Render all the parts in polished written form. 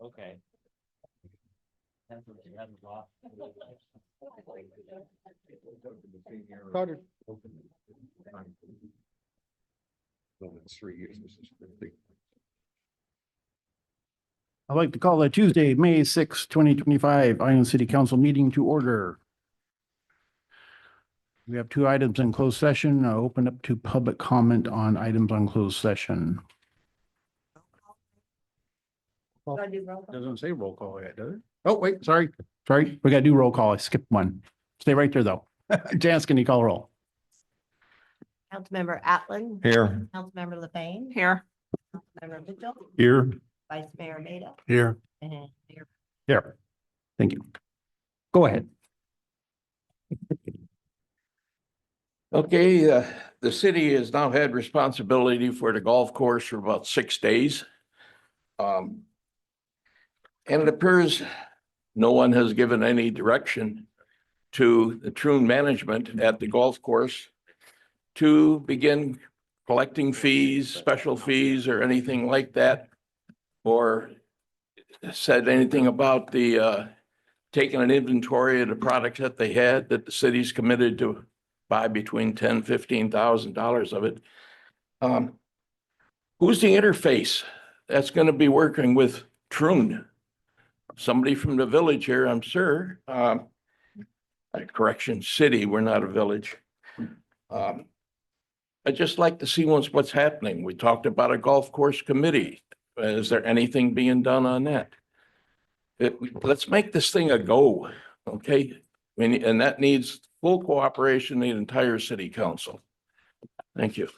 Okay. Carter. Well, it's 3 years. I'd like to call the Tuesday, May 6, 2025, Iron City Council meeting to order. We have two items in closed session. I'll open up to public comment on items on closed session. Doesn't say roll call yet, does it? Oh, wait, sorry. We gotta do roll call. I skipped one. Stay right there, though. Janice, can you call roll? Councilmember Atlan. Here. Councilmember LaFane. Here. Councilmember Mitchell. Here. Vice Mayor Maida. Here. And Mayor. Here. Thank you. Go ahead. Okay, the city has now had responsibility for the golf course for about 6 days. And it appears no one has given any direction to the Troon management at the golf course to begin collecting fees, special fees, or anything like that, or said anything about the taking an inventory of the products that they had that the city's committed to buy between $10,000-15,000 of it. Who's the interface that's going to be working with Troon? Somebody from the village here, I'm sure. Correction, city, we're not a village. I'd just like to see what's happening. We talked about a golf course committee. Is there anything being done on that? Let's make this thing a go, okay? I mean, and that needs full cooperation of the entire city council. Thank you.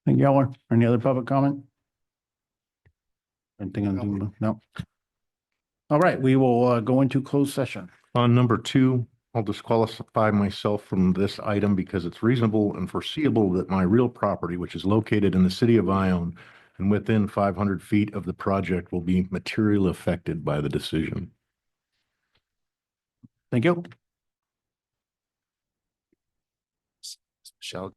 Thank you, Eller. Any other public comment? Anything on Zoom? No. All right, we will go into closed session. On number 2, I'll disqualify myself from this item because it's reasonable and foreseeable that my real property, which is located in the city of Ione and within 500 feet of the project, will be materially affected by the decision. Thank you. Shall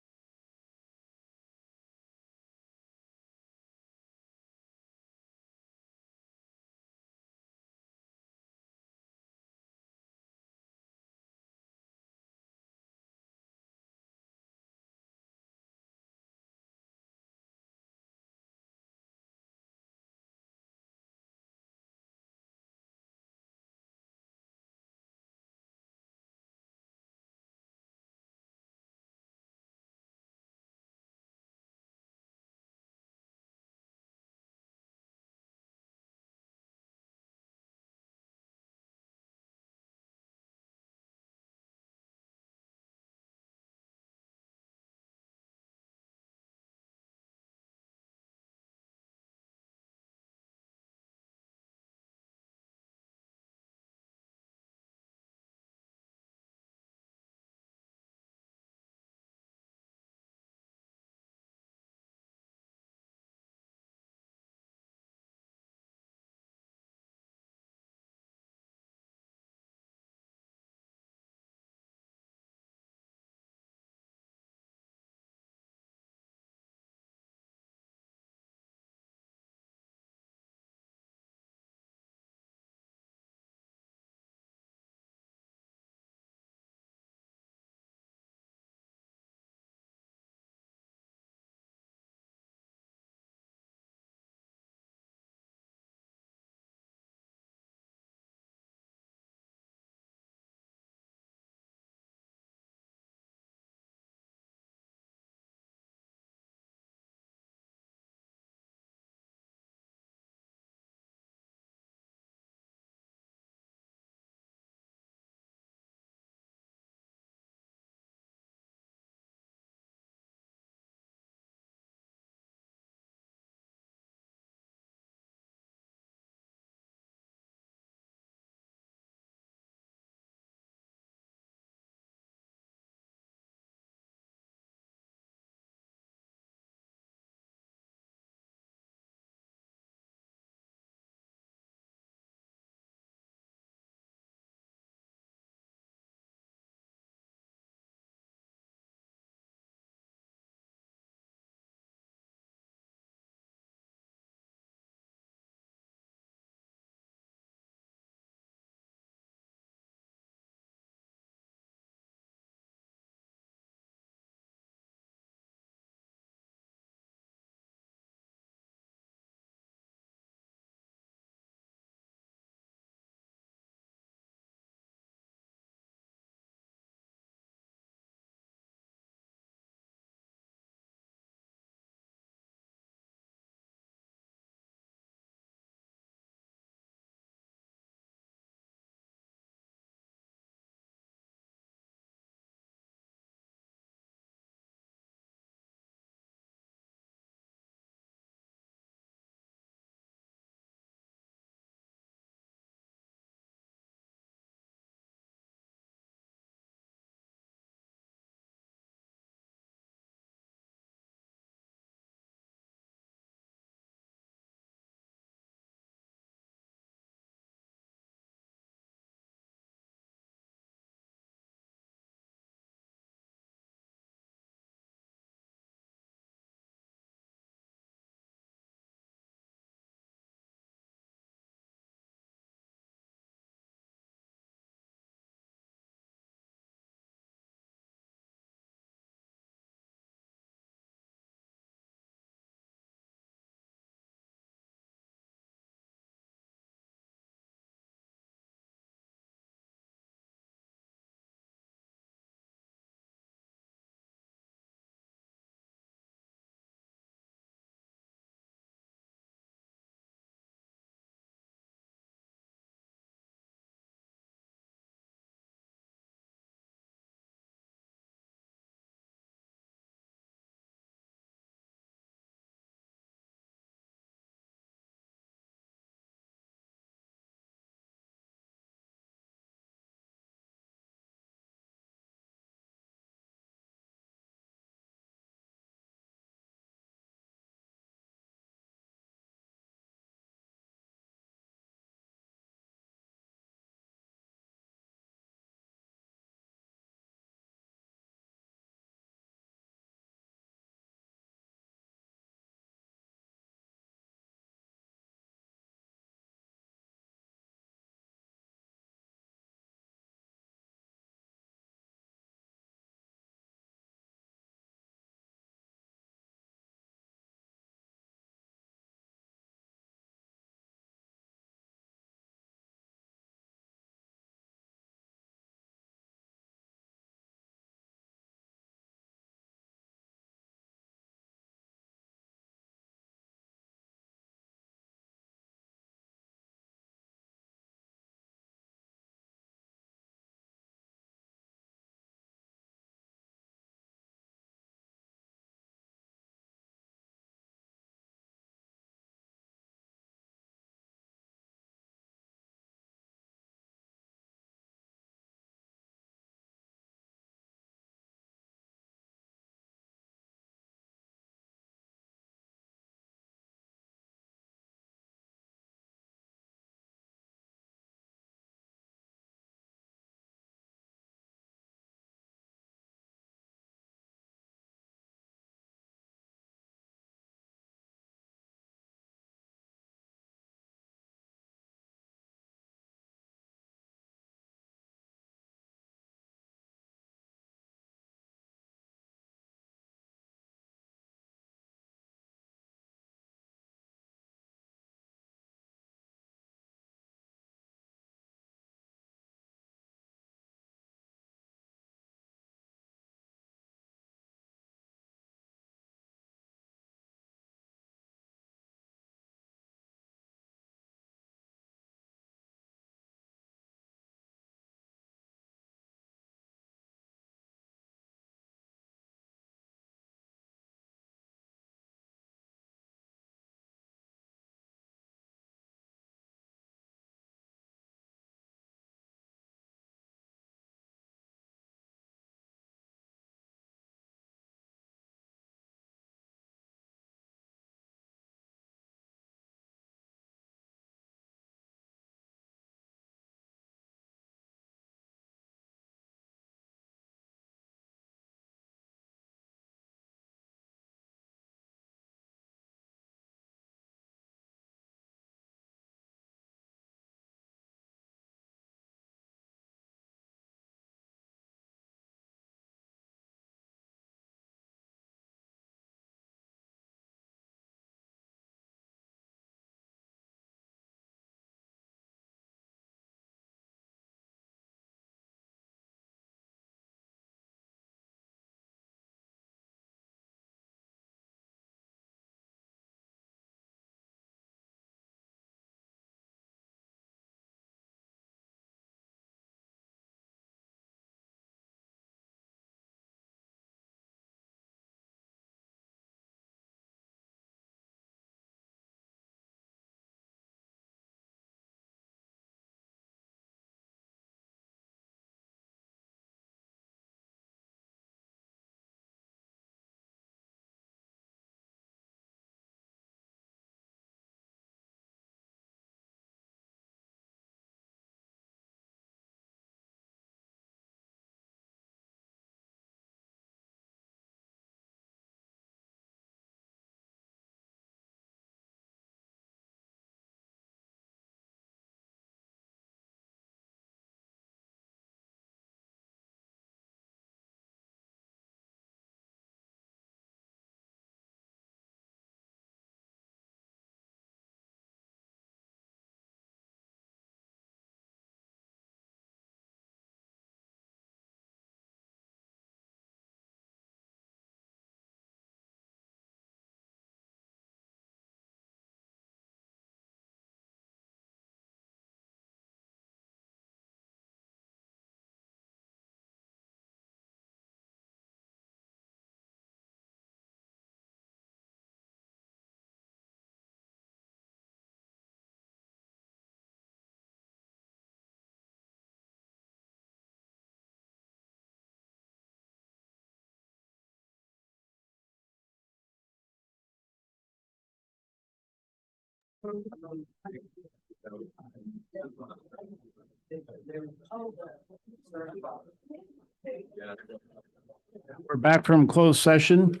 We're back from closed session.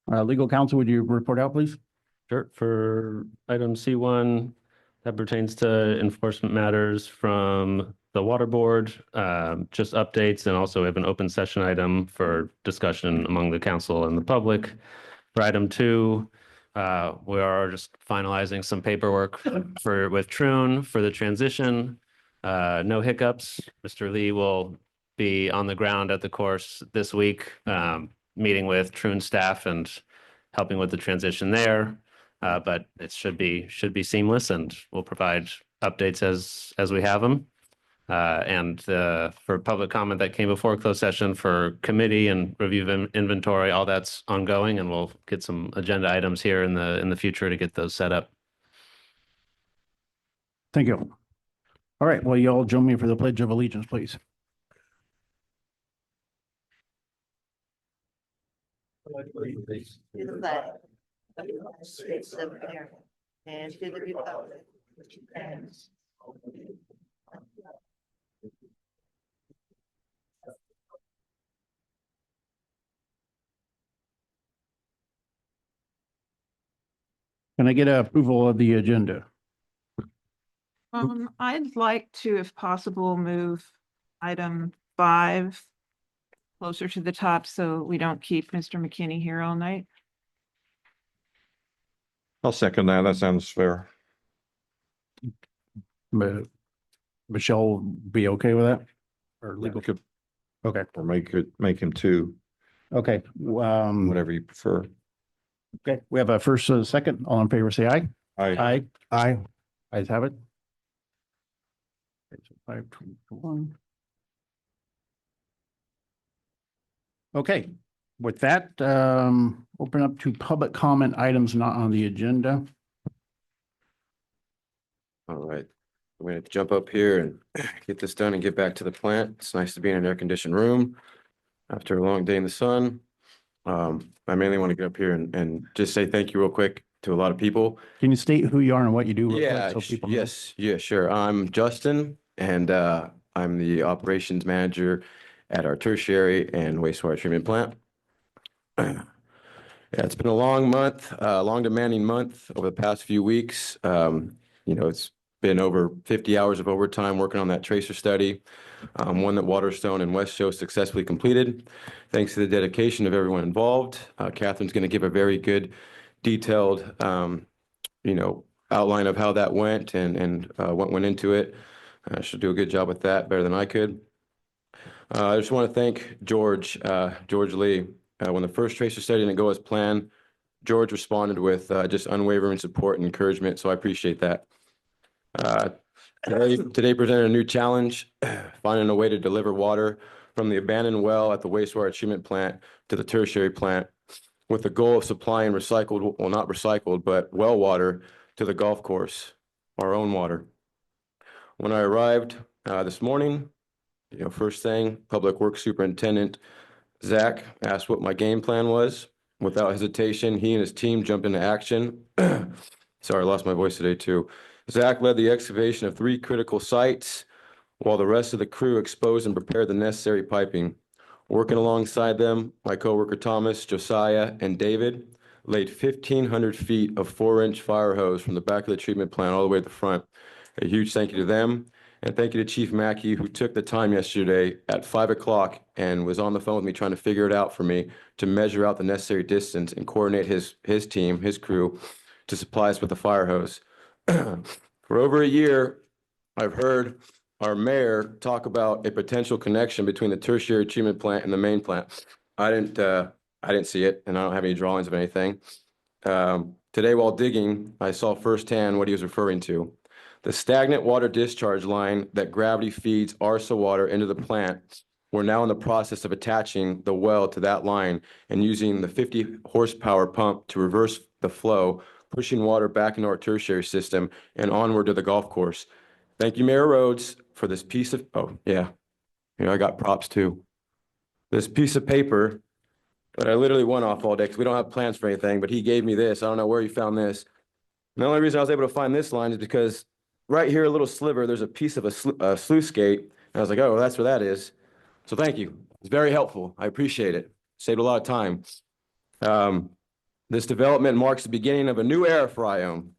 Legal counsel, would you report out, please? Sure. For item C1, that pertains to enforcement matters from the water board, just updates, and also we have an open session item for discussion among the council and the public. For item 2, we are just finalizing some paperwork with Troon for the transition. No hiccups. Mr. Lee will be on the ground at the course this week, meeting with Troon staff and helping with the transition there. But it should be seamless, and we'll provide updates as we have them. And for public comment that came before closed session for committee and review of inventory, all that's ongoing, and we'll get some agenda items here in the future to get those set up. Thank you. All right, well, you all join me for the Pledge of Allegiance, please. To the flag of the United States of America and to the republic which stands. Can I get approval of the agenda? I'd like to, if possible, move item 5 closer to the top so we don't keep Mr. McKinney here all night. I'll second that. That sounds fair. But Michelle be okay with that? Or legal? Could- Okay, Or make him 2, okay. whatever you prefer. Okay, we have a first and a second. All in favor, say aye. I Aye. Ayes have it. Okay, so 5, 2, 1. Okay, with that, open up to public comment items not on the agenda. All right, we're gonna jump up here and get this done and get back to the plant. It's nice to be in an air-conditioned room after a long day in the sun. I mainly want to get up here and just say thank you real quick to a lot of people. Can you state who you are and what you do? real quick Yeah, so people know? yes, yeah, sure. I'm Justin, and I'm the operations manager at our tertiary and wastewater treatment plant. Yeah, it's been a long month, long demanding month over the past few weeks. It's been over 50 hours of overtime working on that tracer study, one that Waterstone and West Show successfully completed. Thanks to the dedication of everyone involved. Catherine's going to give a very good, detailed, outline of how that went and what went into it. She'll do a good job with that, better than I could. I just want to thank George Lee. When the first tracer study didn't go as planned, George responded with just unwavering support and encouragement, so I appreciate that. Today presented a new challenge, finding a way to deliver water from the abandoned well at the wastewater treatment plant to the tertiary plant with the goal of supplying recycled, well, not recycled, but well water to the golf course, our own water. When I arrived this morning, first thing, Public Works Superintendent Zach asked what my game plan was. Without hesitation, he and his team jumped into action. Sorry, I lost my voice today too. Zach led the excavation of 3 critical sites while the rest of the crew exposed and prepared the necessary piping. Working alongside them, my coworker Thomas, Josiah, and David laid 1,500 feet of 4-inch fire hose from the back of the treatment plant all the way to the front. A huge thank you to them. And thank you to Chief Mackey, who took the time yesterday at 5 o'clock and was on the phone with me trying to figure it out for me to measure out the necessary distance and coordinate his team, his crew, to supply us with the fire hose. For over a year, I've heard our mayor talk about a potential connection between the tertiary treatment plant and the main plant. I didn't see it, and I don't have any drawings of anything. Today, while digging, I saw firsthand what he was referring to. The stagnant water discharge line that gravity feeds ARSA water into the plant. We're now in the process of attaching the well to that line and using the 50 horsepower pump to reverse the flow, pushing water back into our tertiary system and onward to the golf course. Thank you, Mayor Rhodes, for this piece of, I got props too. This piece of paper that I literally went off all day because we don't have plans for anything, but he gave me this. I don't know where he found this. The only reason I was able to find this line is because right here, a little sliver, there's a piece of a sluice gate. And I was like, oh, that's where that is. So thank you. It's very helpful. I appreciate it. Saved a lot of time. This development marks the beginning of a new era for Ione.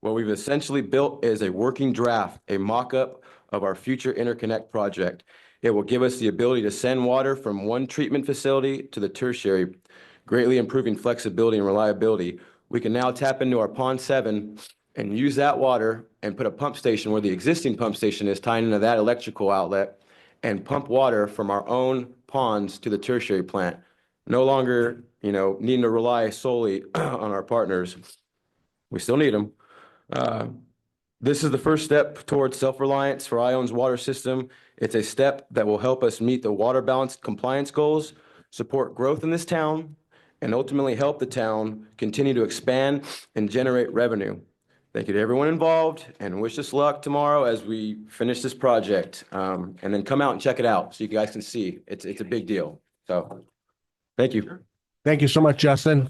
What we've essentially built is a working draft, a mock-up of our future interconnect project. It will give us the ability to send water from one treatment facility to the tertiary, greatly improving flexibility and reliability. We can now tap into our Pond 7 and use that water and put a pump station where the existing pump station is, tying into that electrical outlet, and pump water from our own ponds to the tertiary plant. No longer, needing to rely solely on our partners. We still need them. This is the first step towards self-reliance for Ione's water system. It's a step that will help us meet the water balance compliance goals, support growth in this town, and ultimately help the town continue to expand and generate revenue. Thank you to everyone involved, and wish us luck tomorrow as we finish this project. And then come out and check it out so you guys can see. It's a big deal. So, thank you. Thank you so much, Justin.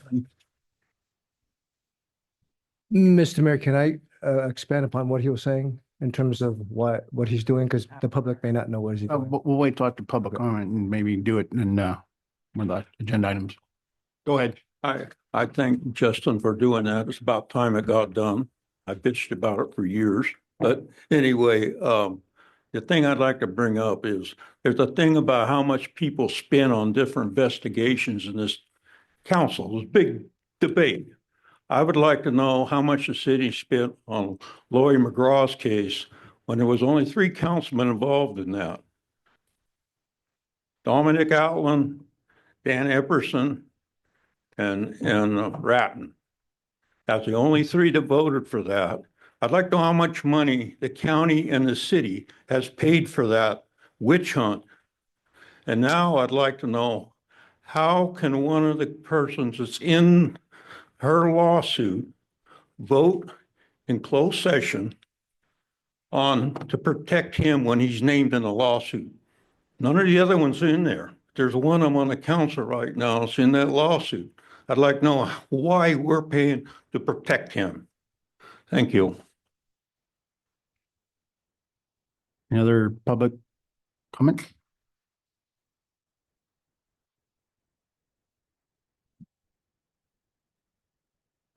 Mr. Mayor, can I expand upon what he was saying in terms of what he's doing? Because the public may not know what he's doing. We'll wait till after public comment and maybe do it in, one of the agenda items. Go ahead. I thank Justin for doing that. It's about time it got done. I bitched about it for years. But anyway, the thing I'd like to bring up is there's a thing about how much people spend on different investigations in this council. There's a big debate. I would like to know how much the city spent on Lori McGraw's case when there was only 3 councilmen involved in that. Dominic Outland, Dan Epperson, and Ratton. That's the only 3 that voted for that. I'd like to know how much money the county and the city has paid for that witch hunt. And now I'd like to know, how can one of the persons that's in her lawsuit vote in closed session to protect him when he's named in the lawsuit? None of the other ones in there. There's one of them on the council right now that's in that lawsuit. I'd like to know why we're paying to protect him. Thank you. Any other public comment?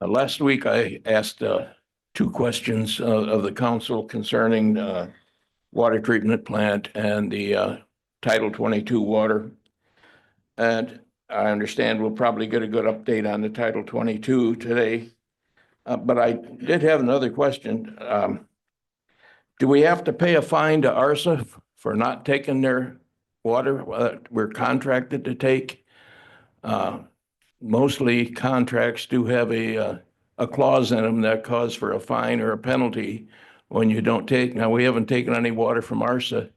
Last week, I asked 2 questions of the council concerning water treatment plant and the Title 22 water. And I understand we'll probably get a good update on the Title 22 today. But I did have another question. Do we have to pay a fine to ARSA for not taking their water we're contracted to take? Mostly contracts do have a clause in them that calls for a fine or a penalty when you don't take. Now, we haven't taken any water from ARSA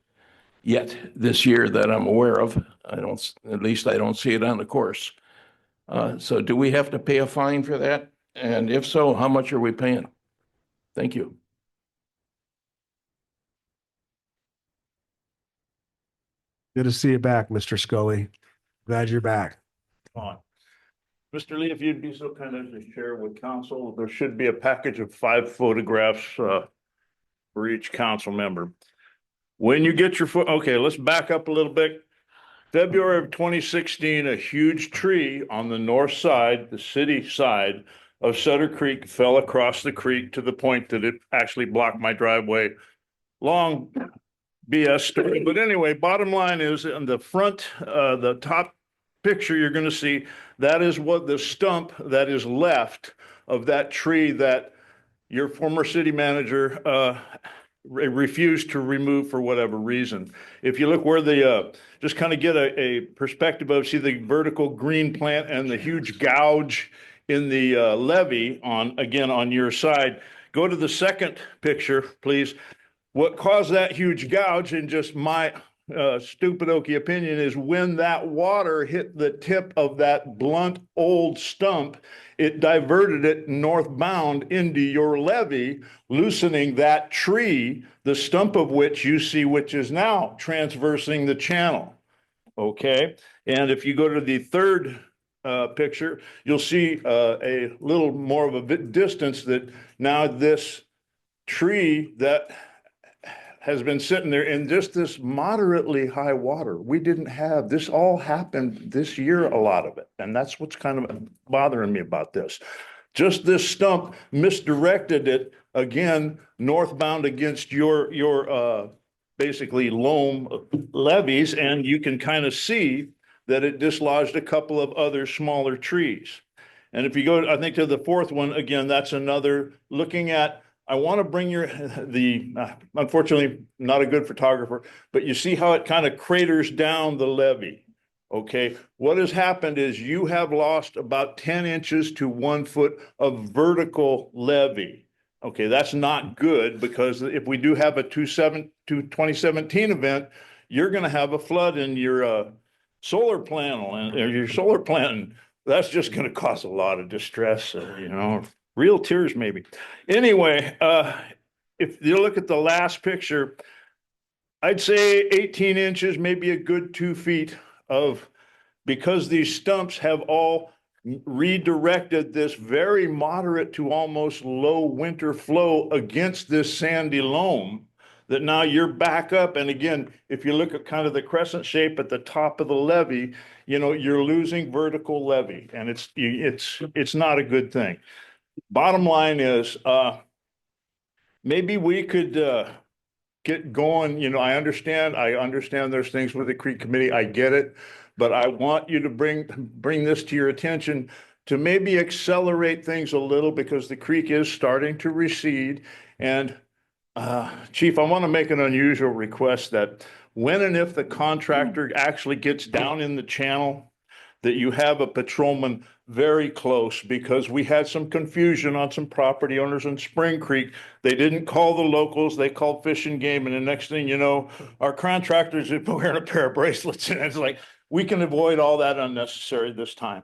yet this year that I'm aware of. At least I don't see it on the course. So do we have to pay a fine for that? And if so, how much are we paying? Thank you. Good to see you back, Mr. Scully. Glad you're back. Mr. Lee, if you'd be so kind as to share with council, there should be a package of 5 photographs for each council member. When you get your okay, let's back up a little bit. February of 2016, a huge tree on the north side, the city side of Sutter Creek, fell across the creek to the point that it actually blocked my driveway. Long BS story, but anyway, bottom line is in the front, the top picture you're going to see, that is what the stump that is left of that tree that your former city manager refused to remove for whatever reason. If you look where the, just kind of get a perspective of, see the vertical green plant and the huge gouge in the levee on your side. Go to the second picture, please. What caused that huge gouge, in just my stupid-okey opinion, is when that water hit the tip of that blunt old stump, it diverted it northbound into your levee, loosening that tree, the stump of which you see, which is now transversing the channel. Okay, and if you go to the third picture, you'll see a little more of a bit distance that now this tree that has been sitting there in just this moderately high water. We didn't have, this all happened this year, a lot of it. And that's what's kind of bothering me about this. Just this stump misdirected it again, northbound against your basically loam levees. And you can kind of see that it dislodged a couple of other smaller trees. And if you go, I think, to the fourth one, again, that's another looking at, I want to bring unfortunately, not a good photographer, but you see how it kind of craters down the levee. Okay, what has happened is you have lost about 10 inches to 1 foot of vertical levee. Okay, that's not good, because if we do have a 2017 event, you're going to have a flood in your solar panel and your solar plant. That's just going to cause a lot of distress, real tears maybe. Anyway, if you look at the last picture, I'd say 18 inches, maybe a good 2 feet of, because these stumps have all redirected this very moderate to almost low winter flow against this sandy loam, that now you're back up. And again, if you look at kind of the crescent shape at the top of the levee, you're losing vertical levee, and it's not a good thing. Bottom line is, maybe we could get going. I understand there's things with the creek committee. I get it, but I want you to bring this to your attention to maybe accelerate things a little, because the creek is starting to recede. And Chief, I want to make an unusual request that when and if the contractor actually gets down in the channel, that you have a patrolman very close, because we had some confusion on some property owners in Spring Creek. They didn't call the locals, they called Fish and Game, and the next thing you know, our contractors are wearing a pair of bracelets, and it's like, we can avoid all that unnecessary this time.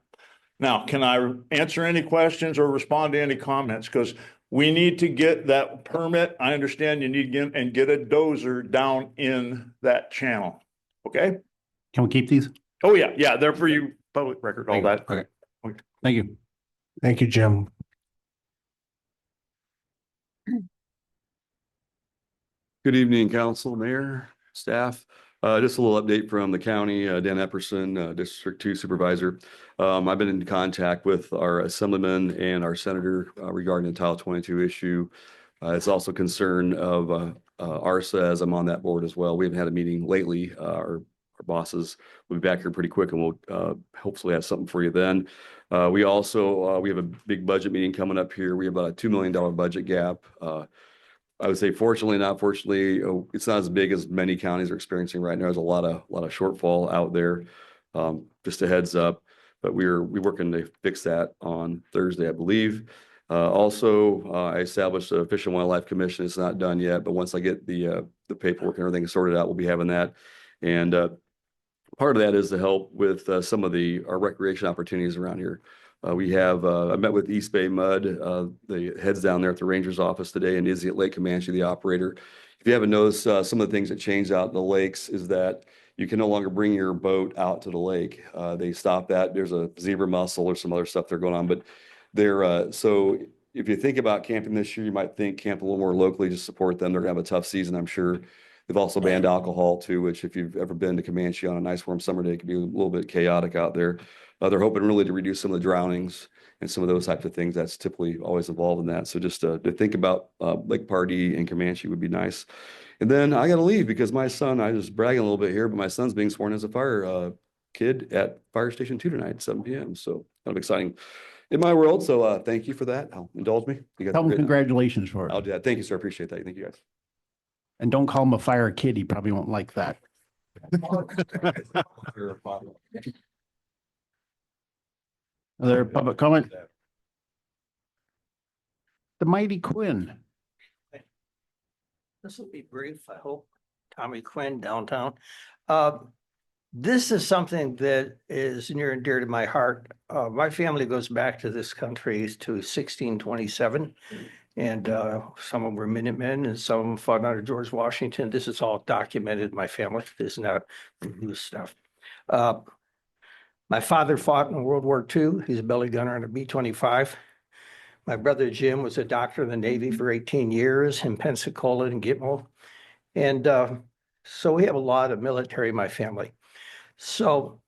Now, can I answer any questions or respond to any comments? Because we need to get that permit. I understand you need to get a dozer down in that channel. Okay? Can we keep these? Oh, yeah, they're for you, public record, all that. Okay. Thank you. Thank you, Jim. Good evening, council, mayor, staff. Just a little update from the county. Dan Epperson, District 2 Supervisor. I've been in contact with our assemblyman and our senator regarding the Title 22 issue. It's also concern of ARSA, as I'm on that board as well. We haven't had a meeting lately. Our bosses will be back here pretty quick, and we'll hopefully have something for you then. We have a big budget meeting coming up here. We have about a $2 million budget gap. I would say fortunately, not fortunately, it's not as big as many counties are experiencing right now. There's a lot of shortfall out there. Just a heads up, but we're working to fix that on Thursday, I believe. I established a Fish and Wildlife Commission. It's not done yet, but once I get the paperwork and everything sorted out, we'll be having that. And part of that is to help with some of our recreation opportunities around here. I met with East Bay Mud, the heads down there at the Ranger's office today, and Izzy at Lake Comanche, the operator. If you haven't noticed, some of the things that changed out in the lakes is that you can no longer bring your boat out to the lake. They stopped that. There's a zebra mussel or some other stuff they're going on, but so if you think about camping this year, you might think camp a little more locally, just support them. They're gonna have a tough season, I'm sure. They've also banned alcohol too, which if you've ever been to Comanche on a nice warm summer day, it can be a little bit chaotic out there. They're hoping really to reduce some of the drownings and some of those types of things. That's typically always involved in that. So just to think about Lake Pardee and Comanche would be nice. And then I got to leave because my son, I was bragging a little bit here, but my son's being sworn as a fire kid at Fire Station 2 tonight, 7 p.m. So kind of exciting in my world. So thank you for that. Indulge me. You guys Tell have a him great night. congratulations for I'll it. do that. Thank you, sir. I appreciate that. Thank you, guys. And don't call him a fire kid. He probably won't like that. Other public comment? The mighty Quinn. This will be brief, I hope. Tommy Quinn, downtown. This is something that is near and dear to my heart. My family goes back to this country to 1627. And some of them were Minutemen and some of them fought under George Washington. This is all documented in my family. This is not new stuff. My father fought in World War II. He's a belly gunner on a B-25. My brother Jim was a doctor in the Navy for 18 years in Pensacola and Gitmo. And so we have a lot of military in my family. So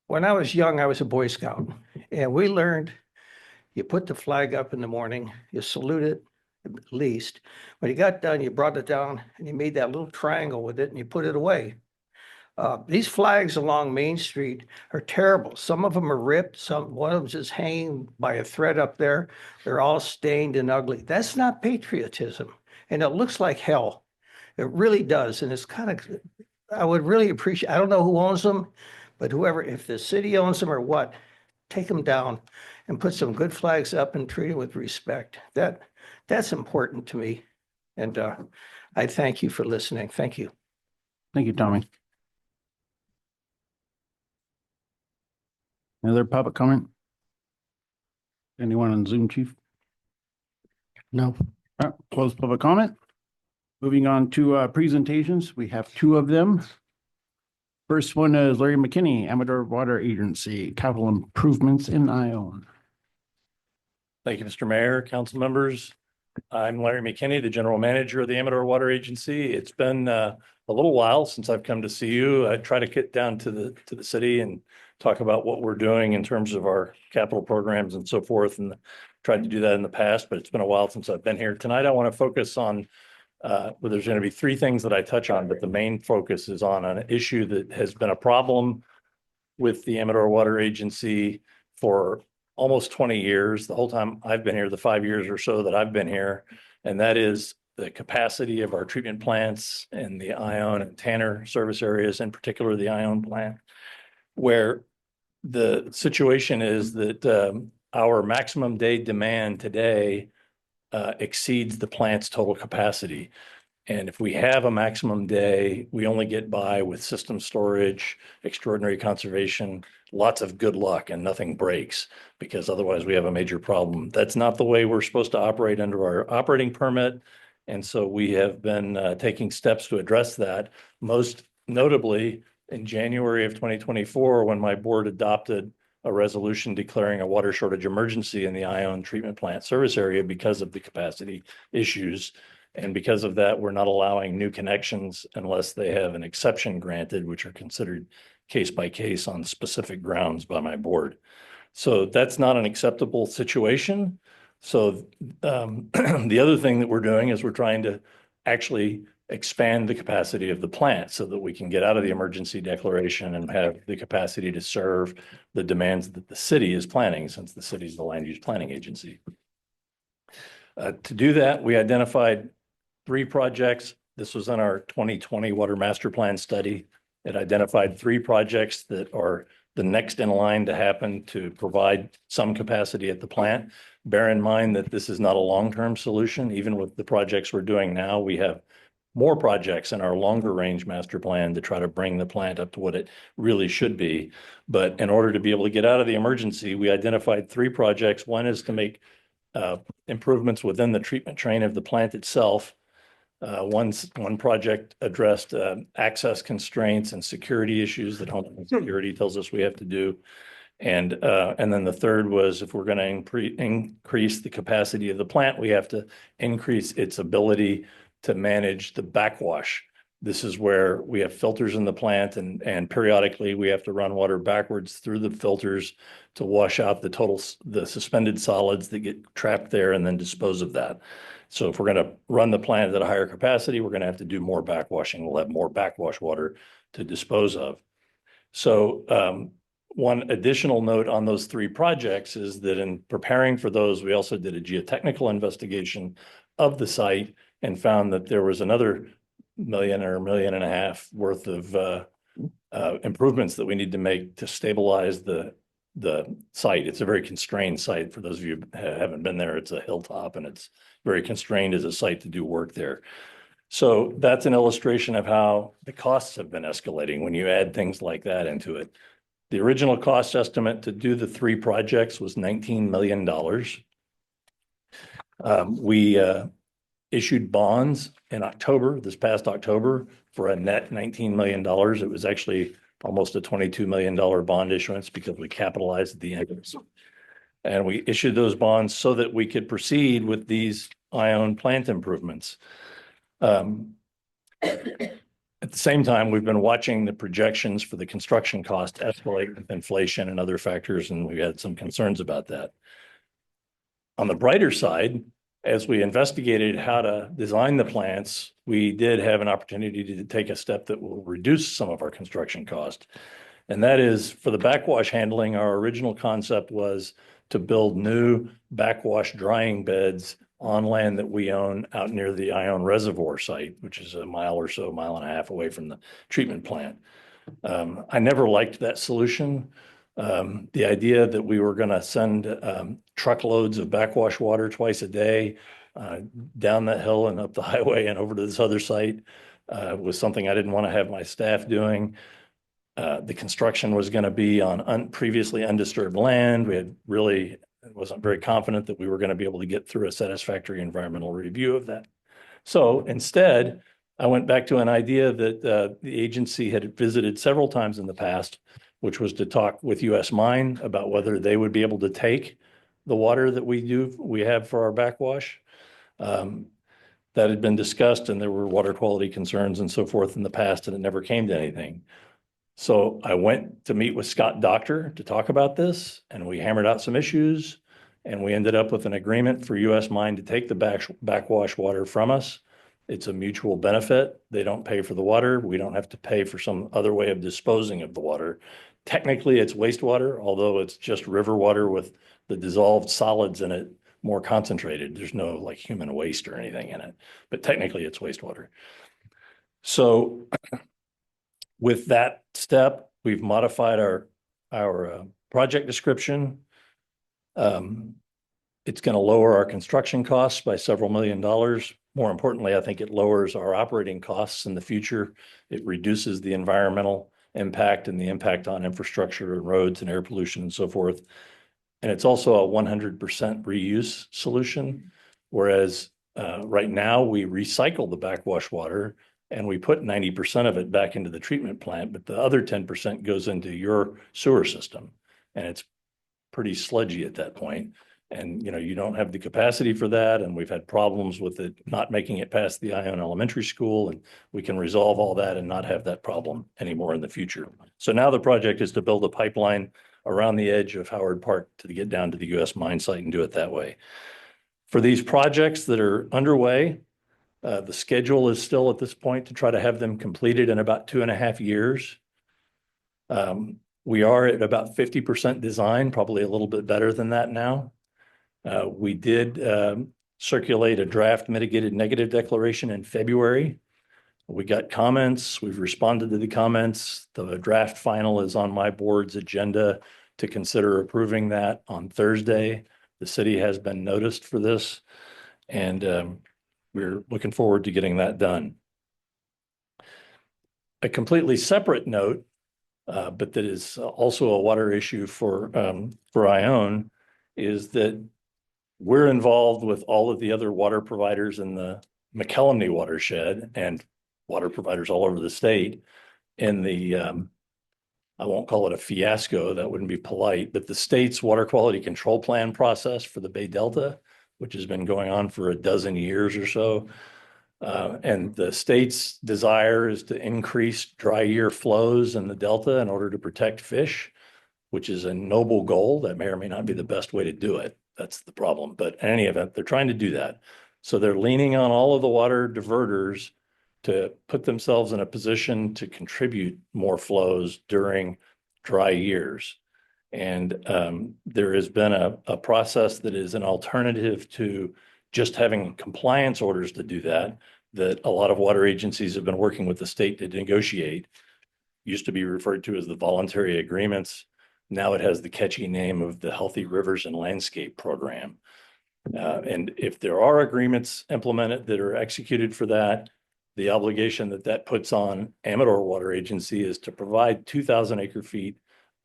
when I was young, I was a Boy Scout, and we learned you put the flag up in the morning, you salute it at least. When you got done, you brought it down and you made that little triangle with it and you put it away. These flags along Main Street are terrible. Some of them are ripped. One of them just hanging by a thread up there. They're all stained and ugly. That's not patriotism. And it looks like hell. It really does. And it's kind of, I would really appreciate, I don't know who owns them, but whoever, if the city owns them or what, take them down and put some good flags up and treat them with respect. That's important to me. And I thank you for listening. Thank you. Thank you, Tommy. Any other public comment? Anyone on Zoom, chief? No. All right, close public comment. Moving on to presentations, we have two of them. First one is Larry McKinney, Amador Water Agency, capital improvements in Ione. Thank you, Mr. Mayor, council members. I'm Larry McKinney, the general manager of the Amador Water Agency. It's been a little while since I've come to see you. I try to get down to the city and talk about what we're doing in terms of our capital programs and so forth, and tried to do that in the past, but it's been a while since I've been here. Tonight, I want to focus on well, there's going to be three things that I touch on, but the main focus is on an issue that has been a problem with the Amador Water Agency for almost 20 years, the whole time I've been here, the 5 years or so that I've been here, and that is the capacity of our treatment plants in the Ione and Tanner service areas, in particular the Ione plant, where the situation is that our maximum day demand today exceeds the plant's total capacity. And if we have a maximum day, we only get by with system storage, extraordinary conservation, lots of good luck, and nothing breaks, because otherwise we have a major problem. That's not the way we're supposed to operate under our operating permit. And so we have been taking steps to address that, most notably in January of 2024, when my board adopted a resolution declaring a water shortage emergency in the Ione treatment plant service area because of the capacity issues. And because of that, we're not allowing new connections unless they have an exception granted, which are considered case by case on specific grounds by my board. So that's not an acceptable situation. So the other thing that we're doing is we're trying to actually expand the capacity of the plant so that we can get out of the emergency declaration and have the capacity to serve the demands that the city is planning, since the city is the land use planning agency. To do that, we identified 3 projects. This was in our 2020 Water Master Plan study. It identified 3 projects that are the next in line to happen to provide some capacity at the plant. Bear in mind that this is not a long-term solution. Even with the projects we're doing now, we have more projects in our longer range master plan to try to bring the plant up to what it really should be. But in order to be able to get out of the emergency, we identified 3 projects. One is to make improvements within the treatment train of the plant itself. One project addressed access constraints and security issues that Homeland Security tells us we have to do. And then the third was, if we're going to increase the capacity of the plant, we have to increase its ability to manage the backwash. This is where we have filters in the plant, and periodically we have to run water backwards through the filters to wash out the suspended solids that get trapped there and then dispose of that. So if we're going to run the plant at a higher capacity, we're going to have to do more backwashing. We'll have more backwash water to dispose of. So one additional note on those 3 projects is that in preparing for those, we also did a geotechnical investigation of the site and found that there was another $1 million or $1.5 million worth of improvements that we need to make to stabilize the site. It's a very constrained site. For those of you who haven't been there, it's a hilltop and it's very constrained as a site to do work there. So that's an illustration of how the costs have been escalating when you add things like that into it. The original cost estimate to do the 3 projects was $19 million. We issued bonds in October, this past October, for a net $19 million. It was actually almost a $22 million bond issuance because we capitalized at the end. And we issued those bonds so that we could proceed with these Ione plant improvements. At the same time, we've been watching the projections for the construction cost escalate with inflation and other factors, and we had some concerns about that. On the brighter side, as we investigated how to design the plants, we did have an opportunity to take a step that will reduce some of our construction cost. And that is for the backwash handling, our original concept was to build new backwash drying beds on land that we own out near the Ione Reservoir site, which is a mile or so, mile and a half away from the treatment plant. I never liked that solution. The idea that we were going to send truckloads of backwash water twice a day down that hill and up the highway and over to this other site was something I didn't want to have my staff doing. The construction was going to be on previously undisturbed land. We had really wasn't very confident that we were going to be able to get through a satisfactory environmental review of that. So instead, I went back to an idea that the agency had visited several times in the past, which was to talk with US Mine about whether they would be able to take the water that we have for our backwash. That had been discussed, and there were water quality concerns and so forth in the past, and it never came to anything. So I went to meet with Scott Doctor to talk about this, and we hammered out some issues, and we ended up with an agreement for US Mine to take the backwash water from us. It's a mutual benefit. They don't pay for the water. We don't have to pay for some other way of disposing of the water. Technically, it's wastewater, although it's just river water with the dissolved solids in it more concentrated. There's no like human waste or anything in it, but technically it's wastewater. So with that step, we've modified our project description. It's going to lower our construction costs by several $1 million. More importantly, I think it lowers our operating costs in the future. It reduces the environmental impact and the impact on infrastructure and roads and air pollution and so forth. And it's also a 100% reuse solution, whereas right now we recycle the backwash water and we put 90% of it back into the treatment plant, but the other 10% goes into your sewer system. And it's pretty sludgy at that point. And, you know, you don't have the capacity for that. And we've had problems with it not making it past the Ione Elementary School. And we can resolve all that and not have that problem anymore in the future. So now the project is to build a pipeline around the edge of Howard Park to get down to the US Mine site and do it that way. For these projects that are underway, the schedule is still at this point to try to have them completed in about 2.5 years. We are at about 50% design, probably a little bit better than that now. We did circulate a draft mitigated negative declaration in February. We got comments. We've responded to the comments. The draft final is on my board's agenda to consider approving that on Thursday. The city has been noticed for this, and we're looking forward to getting that done. A completely separate note, but that is also a water issue for Ione, is that we're involved with all of the other water providers in the McKellamny watershed and water providers all over the state in the, I won't call it a fiasco, that wouldn't be polite, but the state's water quality control plan process for the Bay Delta, which has been going on for 12 years or so. And the state's desire is to increase dry year flows in the Delta in order to protect fish, which is a noble goal. That may or may not be the best way to do it. That's the problem. But in any event, they're trying to do that. So they're leaning on all of the water diverters to put themselves in a position to contribute more flows during dry years. And there has been a process that is an alternative to just having compliance orders to do that, that a lot of water agencies have been working with the state to negotiate. Used to be referred to as the voluntary agreements. Now it has the catchy name of the Healthy Rivers and Landscape Program. And if there are agreements implemented that are executed for that, the obligation that puts on Amador Water Agency is to provide 2,000 acre feet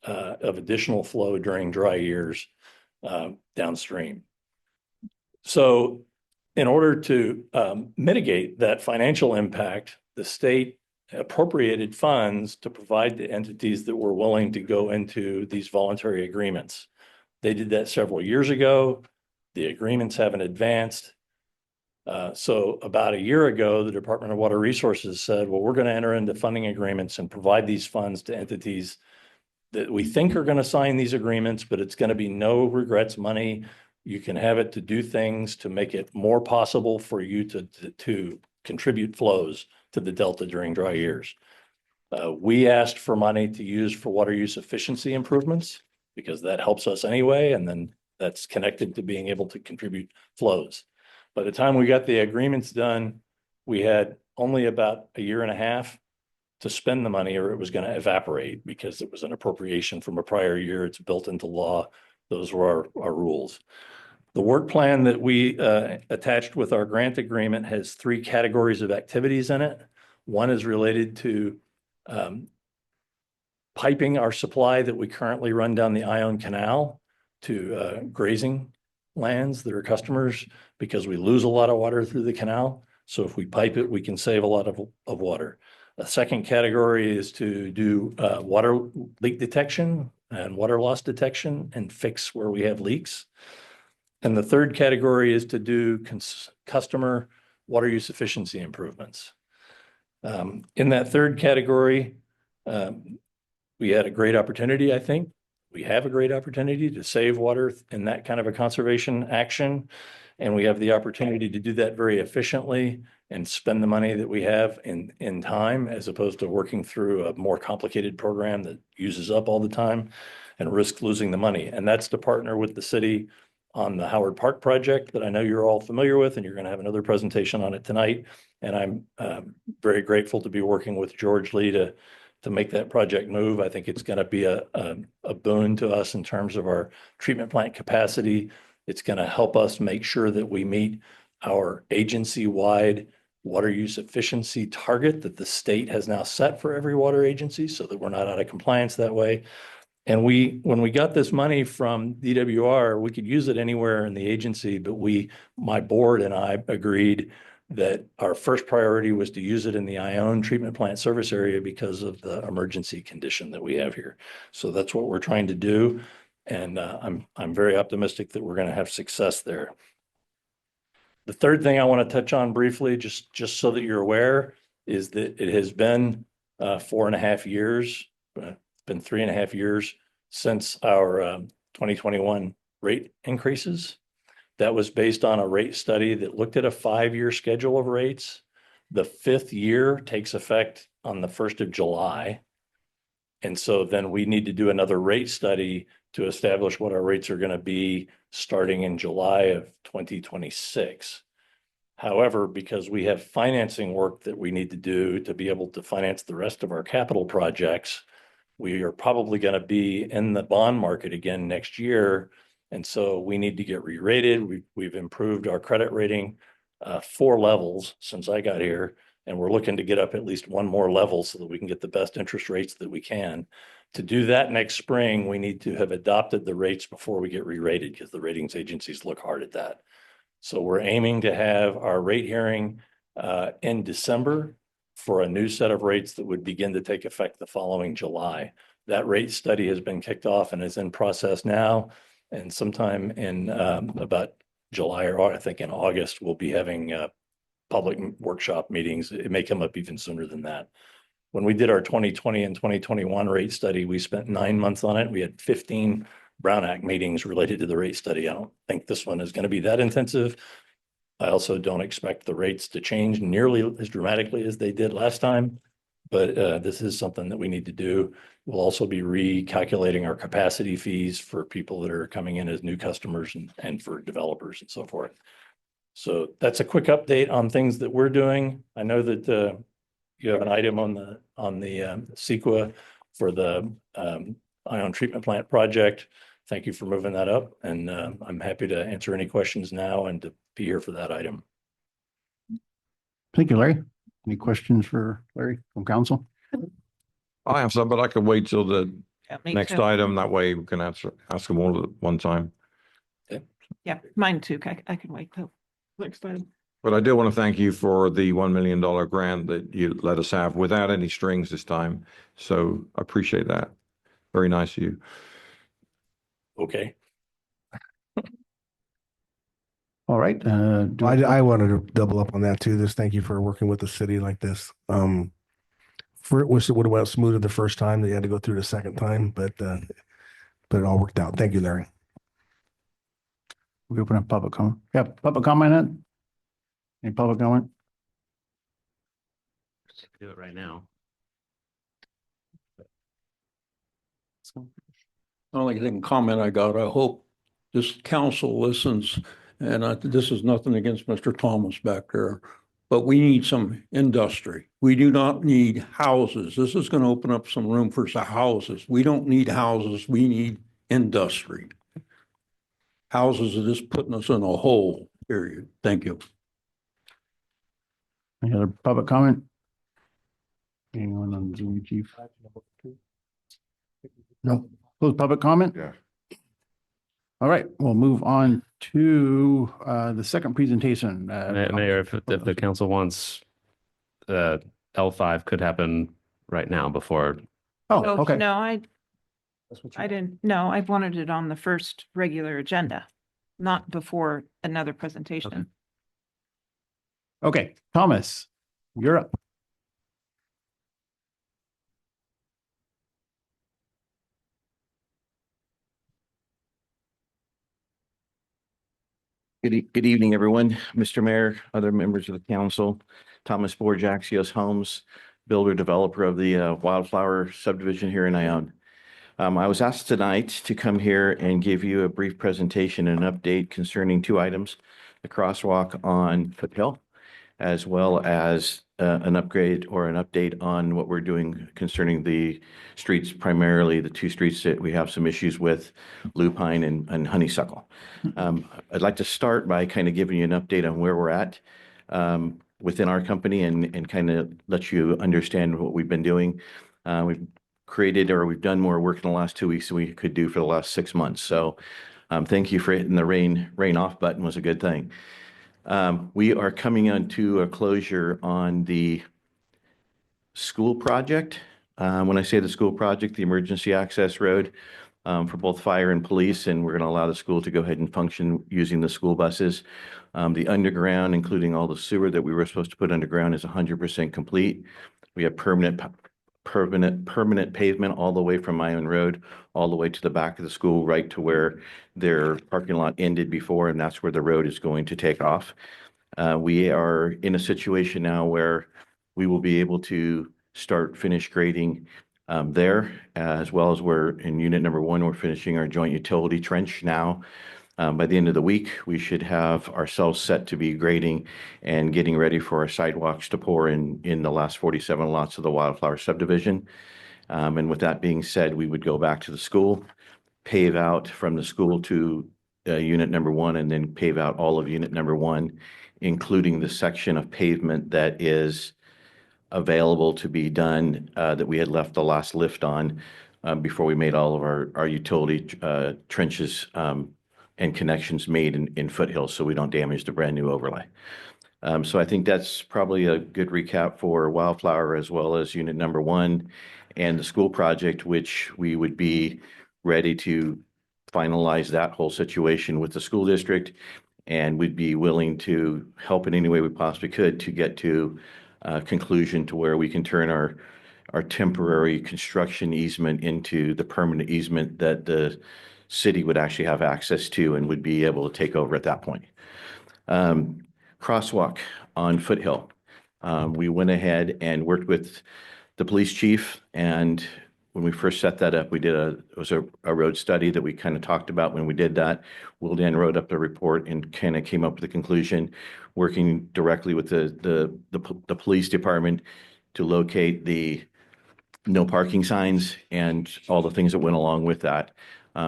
of additional flow during dry years downstream. So in order to mitigate that financial impact, the state appropriated funds to provide the entities that were willing to go into these voluntary agreements. They did that several years ago. The agreements haven't advanced. So about a year ago, the Department of Water Resources said, well, we're going to enter into funding agreements and provide these funds to entities that we think are going to sign these agreements, but it's going to be no regrets money. You can have it to do things to make it more possible for you to contribute flows to the Delta during dry years. We asked for money to use for water use efficiency improvements because that helps us anyway. And then that's connected to being able to contribute flows. By the time we got the agreements done, we had only about a year and a half to spend the money or it was going to evaporate because it was an appropriation from a prior year. It's built into law. Those were our rules. The work plan that we attached with our grant agreement has 3 categories of activities in it. One is related to piping our supply that we currently run down the Ione Canal to grazing lands that are customers because we lose a lot of water through the canal. So if we pipe it, we can save a lot of water. The second category is to do water leak detection and water loss detection and fix where we have leaks. And the third category is to do customer water use efficiency improvements. In that third category, we had a great opportunity, I think. We have a great opportunity to save water in that kind of a conservation action. And we have the opportunity to do that very efficiently and spend the money that we have in time, as opposed to working through a more complicated program that uses up all the time and risk losing the money. And that's to partner with the city on the Howard Park project that I know you're all familiar with, and you're going to have another presentation on it tonight. And I'm very grateful to be working with George Lee to make that project move. I think it's going to be a boon to us in terms of our treatment plant capacity. It's going to help us make sure that we meet our agency-wide water use efficiency target that the state has now set for every water agency so that we're not out of compliance that way. And when we got this money from DWR, we could use it anywhere in the agency, but my board and I agreed that our first priority was to use it in the Ione treatment plant service area because of the emergency condition that we have here. So that's what we're trying to do. And I'm very optimistic that we're going to have success there. The third thing I want to touch on briefly, just so that you're aware, is that it has been 4.5 years, been 3.5 years since our 2021 rate increases. That was based on a rate study that looked at a 5-year schedule of rates. The 5th year takes effect on the 1st of July. And so then we need to do another rate study to establish what our rates are going to be starting in July of 2026. However, because we have financing work that we need to do to be able to finance the rest of our capital projects, we are probably going to be in the bond market again next year. And so we need to get re-rated. We've improved our credit rating 4 levels since I got here. And we're looking to get up at least 1 more level so that we can get the best interest rates that we can. To do that next spring, we need to have adopted the rates before we get re-rated because the ratings agencies look hard at that. So we're aiming to have our rate hearing in December for a new set of rates that would begin to take effect the following July. That rate study has been kicked off and is in process now. And sometime in about July or I think in August, we'll be having public workshop meetings. It may come up even sooner than that. When we did our 2020 and 2021 rate study, we spent 9 months on it. We had 15 Brown Act meetings related to the rate study. I don't think this one is going to be that intensive. I also don't expect the rates to change nearly as dramatically as they did last time. But this is something that we need to do. We'll also be recalculating our capacity fees for people that are coming in as new customers and for developers and so forth. So that's a quick update on things that we're doing. I know that you have an item on the CEQA for the Ione treatment plant project. Thank you for moving that up. And I'm happy to answer any questions now and to be here for that item. Thank you, Larry. Any questions for Larry from council? I have some, but I can wait till the Me next too. item. That way we can ask them all at one time. Yeah, mine too. I can wait till next time. But I do want to thank you for the $1 million grant that you let us have without any strings this time. So I appreciate that. Very nice of you. Okay. All right, I wanted to double up on that too. Just thank you for working with the city like this. For it wish it would have went smoother the first time. They had to go through the second time, but it all worked out. Thank you, Larry. we open up public comment. Yeah, public comment, Ed? Any public comment? Do it right now. Only thing comment I got, I hope this council listens, and this is nothing against Mr. Thomas back there, but we need some industry. We do not need houses. This is going to open up some room for some houses. We don't need houses. We need industry. Houses are just putting us in a hole, period. Thank you. Any other public comment? Anyone on Zoom, chief? No. Close public comment? Yeah. All right, we'll move on to the second presentation. Mayor, if the council wants, L5 could happen right now before. Oh, So, okay. No, I didn't, no, I wanted it on the first regular agenda, not before another presentation. Okay, Thomas, you're up. Good evening, everyone. Mr. Mayor, other members of the council, Thomas Borg, Axios Homes, builder developer of the Wildflower subdivision here in Ione. I was asked tonight to come here and give you a brief presentation and an update concerning two items, the crosswalk on Foothill, as well as an upgrade or an update on what we're doing concerning the streets, primarily the two streets that we have some issues with, Lupine and Honeysuckle. I'd like to start by kind of giving you an update on where we're at within our company and kind of let you understand what we've been doing. We've created or we've done more work in the last 2 weeks than we could do for the last 6 months. So thank you for hitting the rain off button was a good thing. We are coming onto a closure on the school project. When I say the school project, the emergency access road for both fire and police, and we're going to allow the school to go ahead and function using the school buses. The underground, including all the sewer that we were supposed to put underground, is 100% complete. We have permanent pavement all the way from Ione Road, all the way to the back of the school, right to where their parking lot ended before, and that's where the road is going to take off. We are in a situation now where we will be able to start finish grading there, as well as we're in unit number 1, we're finishing our joint utility trench now. By the end of the week, we should have ourselves set to be grading and getting ready for our sidewalks to pour in the last 47 lots of the Wildflower subdivision. And with that being said, we would go back to the school, pave out from the school to unit number 1, and then pave out all of unit number 1, including the section of pavement that is available to be done that we had left the last lift on before we made all of our utility trenches and connections made in Foothill, so we don't damage the brand new overlay. So I think that's probably a good recap for Wildflower as well as unit number 1 and the school project, which we would be ready to finalize that whole situation with the school district. And we'd be willing to help in any way we possibly could to get to a conclusion to where we can turn our temporary construction easement into the permanent easement that the city would actually have access to and would be able to take over at that point. Crosswalk on Foothill. We went ahead and worked with the police chief, and when we first set that up, it was a road study that we kind of talked about when we did that. Wildan wrote up the report and kind of came up with the conclusion, working directly with the police department to locate the no parking signs and all the things that went along with that.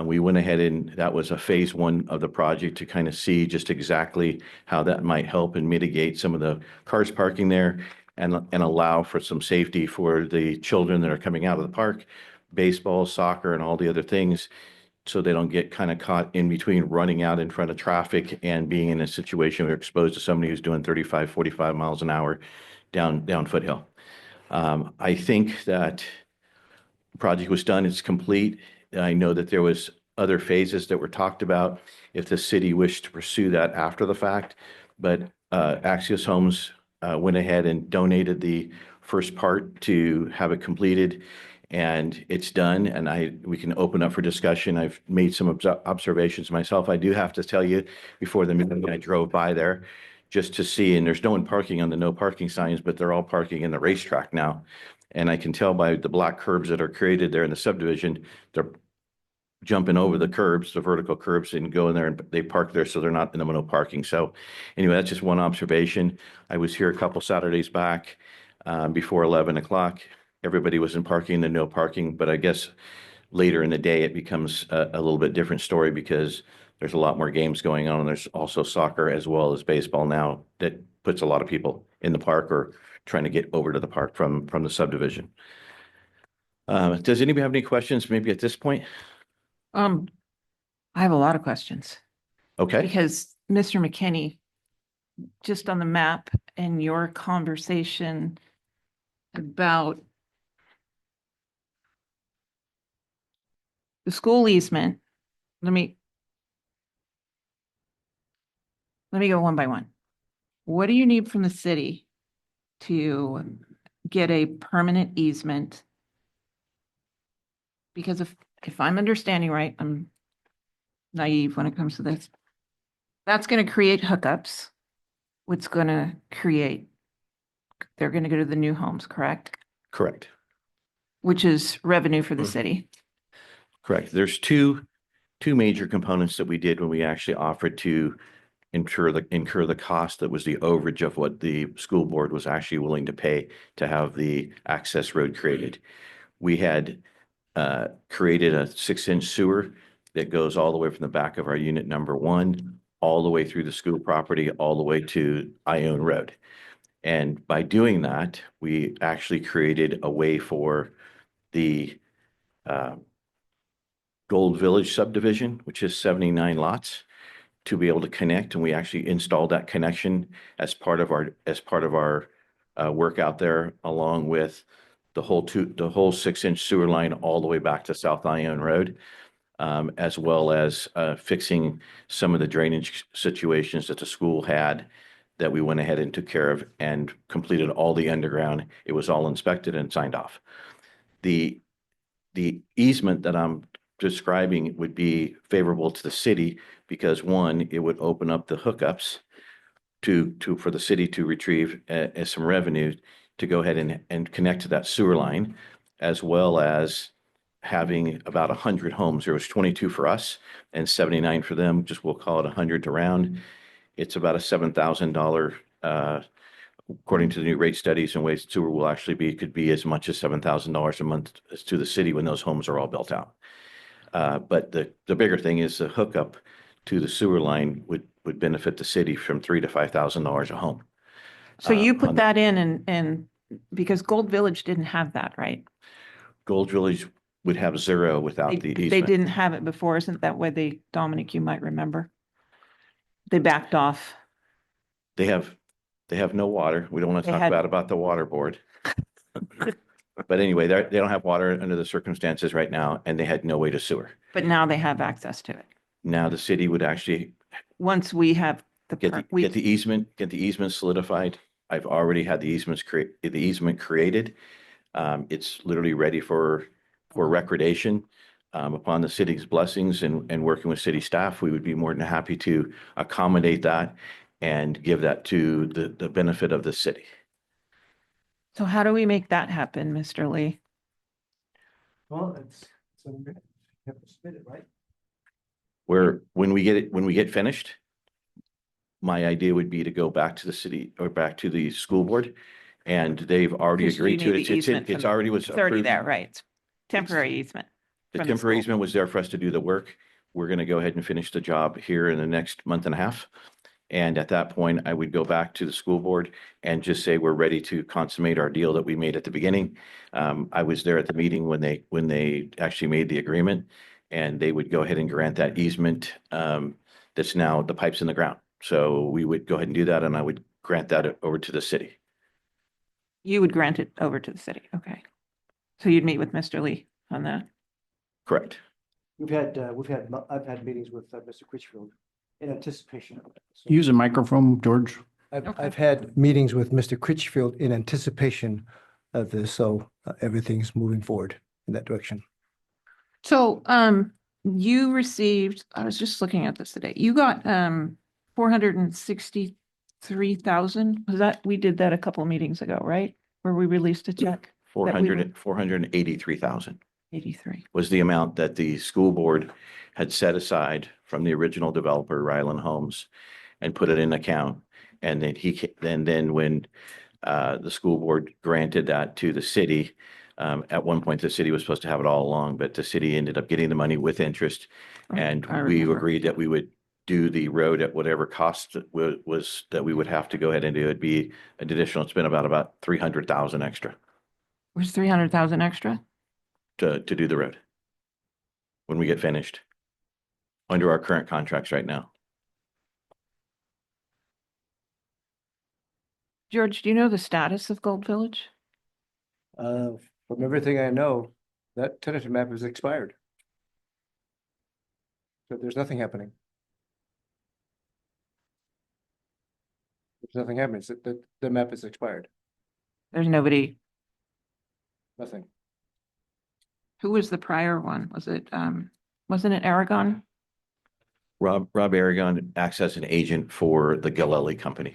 We went ahead and that was a phase 1 of the project to kind of see just exactly how that might help and mitigate some of the cars parking there and allow for some safety for the children that are coming out of the park, baseball, soccer, and all the other things so they don't get kind of caught in between running out in front of traffic and being in a situation where they're exposed to somebody who's doing 35, 45 miles an hour down Foothill. I think that the project was done, it's complete. I know that there was other phases that were talked about if the city wished to pursue that after the fact. But Axios Homes went ahead and donated the first part to have it completed, and it's done, and we can open up for discussion. I've made some observations myself. I do have to tell you, before the meeting, I drove by there just to see, and there's no one parking on the no parking signs, but they're all parking in the racetrack now. And I can tell by the black curbs that are created there in the subdivision, they're jumping over the curbs, the vertical curbs, and go in there, and they park there, so they're not in the middle parking. So anyway, that's just one observation. I was here a couple Saturdays back before 11 o'clock. Everybody was in parking, the no parking, but I guess later in the day, it becomes a little bit different story because there's a lot more games going on. And there's also soccer as well as baseball now that puts a lot of people in the park or trying to get over to the park from the subdivision. Does anybody have any questions maybe at this point? I have a lot of questions. Okay. Because Mr. McKinney, just on the map and your conversation about the school easement, let me go one by one. What do you need from the city to get a permanent easement? Because if I'm understanding right, I'm naive when it comes to this. That's going to create hookups. What's going to create, they're going to go to the new homes, correct? Correct. Which is revenue for the city. Correct. There's two major components that we did when we actually offered to incur the cost that was the overage of what the school board was actually willing to pay to have the access road created. We had created a 6-inch sewer that goes all the way from the back of our unit number 1, all the way through the school property, all the way to Ione Road. And by doing that, we actually created a way for the Gold Village subdivision, which is 79 lots, to be able to connect. And we actually installed that connection as part of our work out there, along with the whole 6-inch sewer line all the way back to South Ione Road, as well as fixing some of the drainage situations that the school had that we went ahead and took care of and completed all the underground. It was all inspected and signed off. The easement that I'm describing would be favorable to the city because, one, it would open up the hookups for the city to retrieve some revenue to go ahead and connect to that sewer line, as well as having about 100 homes. There was 22 for us and 79 for them. Just we'll call it 100 to round. It's about a $7,000, according to the new rate studies, and waste sewer will actually could be as much as $7,000 a month to the city when those homes are all built out. But the bigger thing is the hookup to the sewer line would benefit the city from $3,000 to $5,000 a home. So you put that in and because Gold Village didn't have that, right? Gold Village would have 0 without the easement. They didn't have it before. Isn't that why Dominic, you might remember? They backed off. They have no water. We don't want to talk about the water board. But anyway, they don't have water under the circumstances right now, and they had no way to sewer. But now they have access to it. Now the city would actually once we have get the easement solidified. I've already had the easement created. It's literally ready for recordation. Upon the city's blessings and working with city staff, we would be more than happy to accommodate that and give that to the benefit of the city. So how do we make that happen, Mr. Lee? Well, you have to submit it, right? When we get finished, my idea would be to go back to the city or back to the school board, and they've already agreed to it. It's already was already approved. there, right? It's temporary easement. The temporary easement was there for us to do the work. We're going to go ahead and finish the job here in the next month and a half. And at that point, I would go back to the school board and just say, we're ready to consummate our deal that we made at the beginning. I was there at the meeting when they actually made the agreement. and they would go ahead and grant that easement. That's now the pipes in the ground. So we would go ahead and do that, and I would grant that over to the city. You would grant it over to the city. Okay. So you'd meet with Mr. Lee on that. Correct. I've had meetings with Mr. Critchfield in anticipation. Use a microphone, George. I've had meetings with Mr. Critchfield in anticipation of this, so everything's moving forward in that direction. So, you received, I was just looking at this today, you got, 463,000. Was that, we did that a couple of meetings ago, right? Where we released a check? 483,000 83. was the amount that the school board had set aside from the original developer, Ryland Homes, and put it in account. And then when the school board granted that to the city, at one point, the city was supposed to have it all along, but the city ended up getting the money with interest. And I we remember. agreed that we would do the road at whatever cost was that we would have to go ahead and do. It'd be an additional, it's been about 300,000 extra Was 300,000 extra? to do the road when we get finished under our current contracts right now. George, do you know the status of Gold Village? From everything I know, that tentative map is expired. So there's nothing happening. There's nothing happening. The map is expired. There's nobody. Nothing. Who was the prior one? Was it, wasn't it Aragon? Rob Aragon acts as an agent for the Gillelly Company.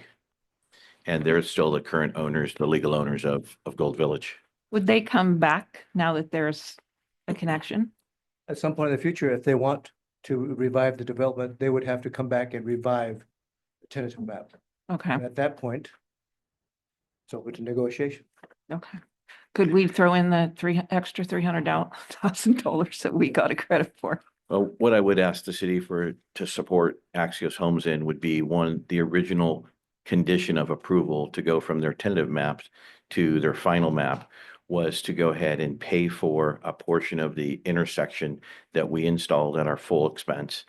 And they're still the current owners, the legal owners of Gold Village. Would they come back now that there's a connection? At some point in the future, if they want to revive the development, they would have to come back and revive the tentative map. Okay, And at that point, it's open to negotiation. okay. Could we throw in the extra $300,000 that we got a credit for? Well, what I would ask the city to support Axios Homes in would be the original condition of approval to go from their tentative maps to their final map was to go ahead and pay for a portion of the intersection that we installed at our full expense,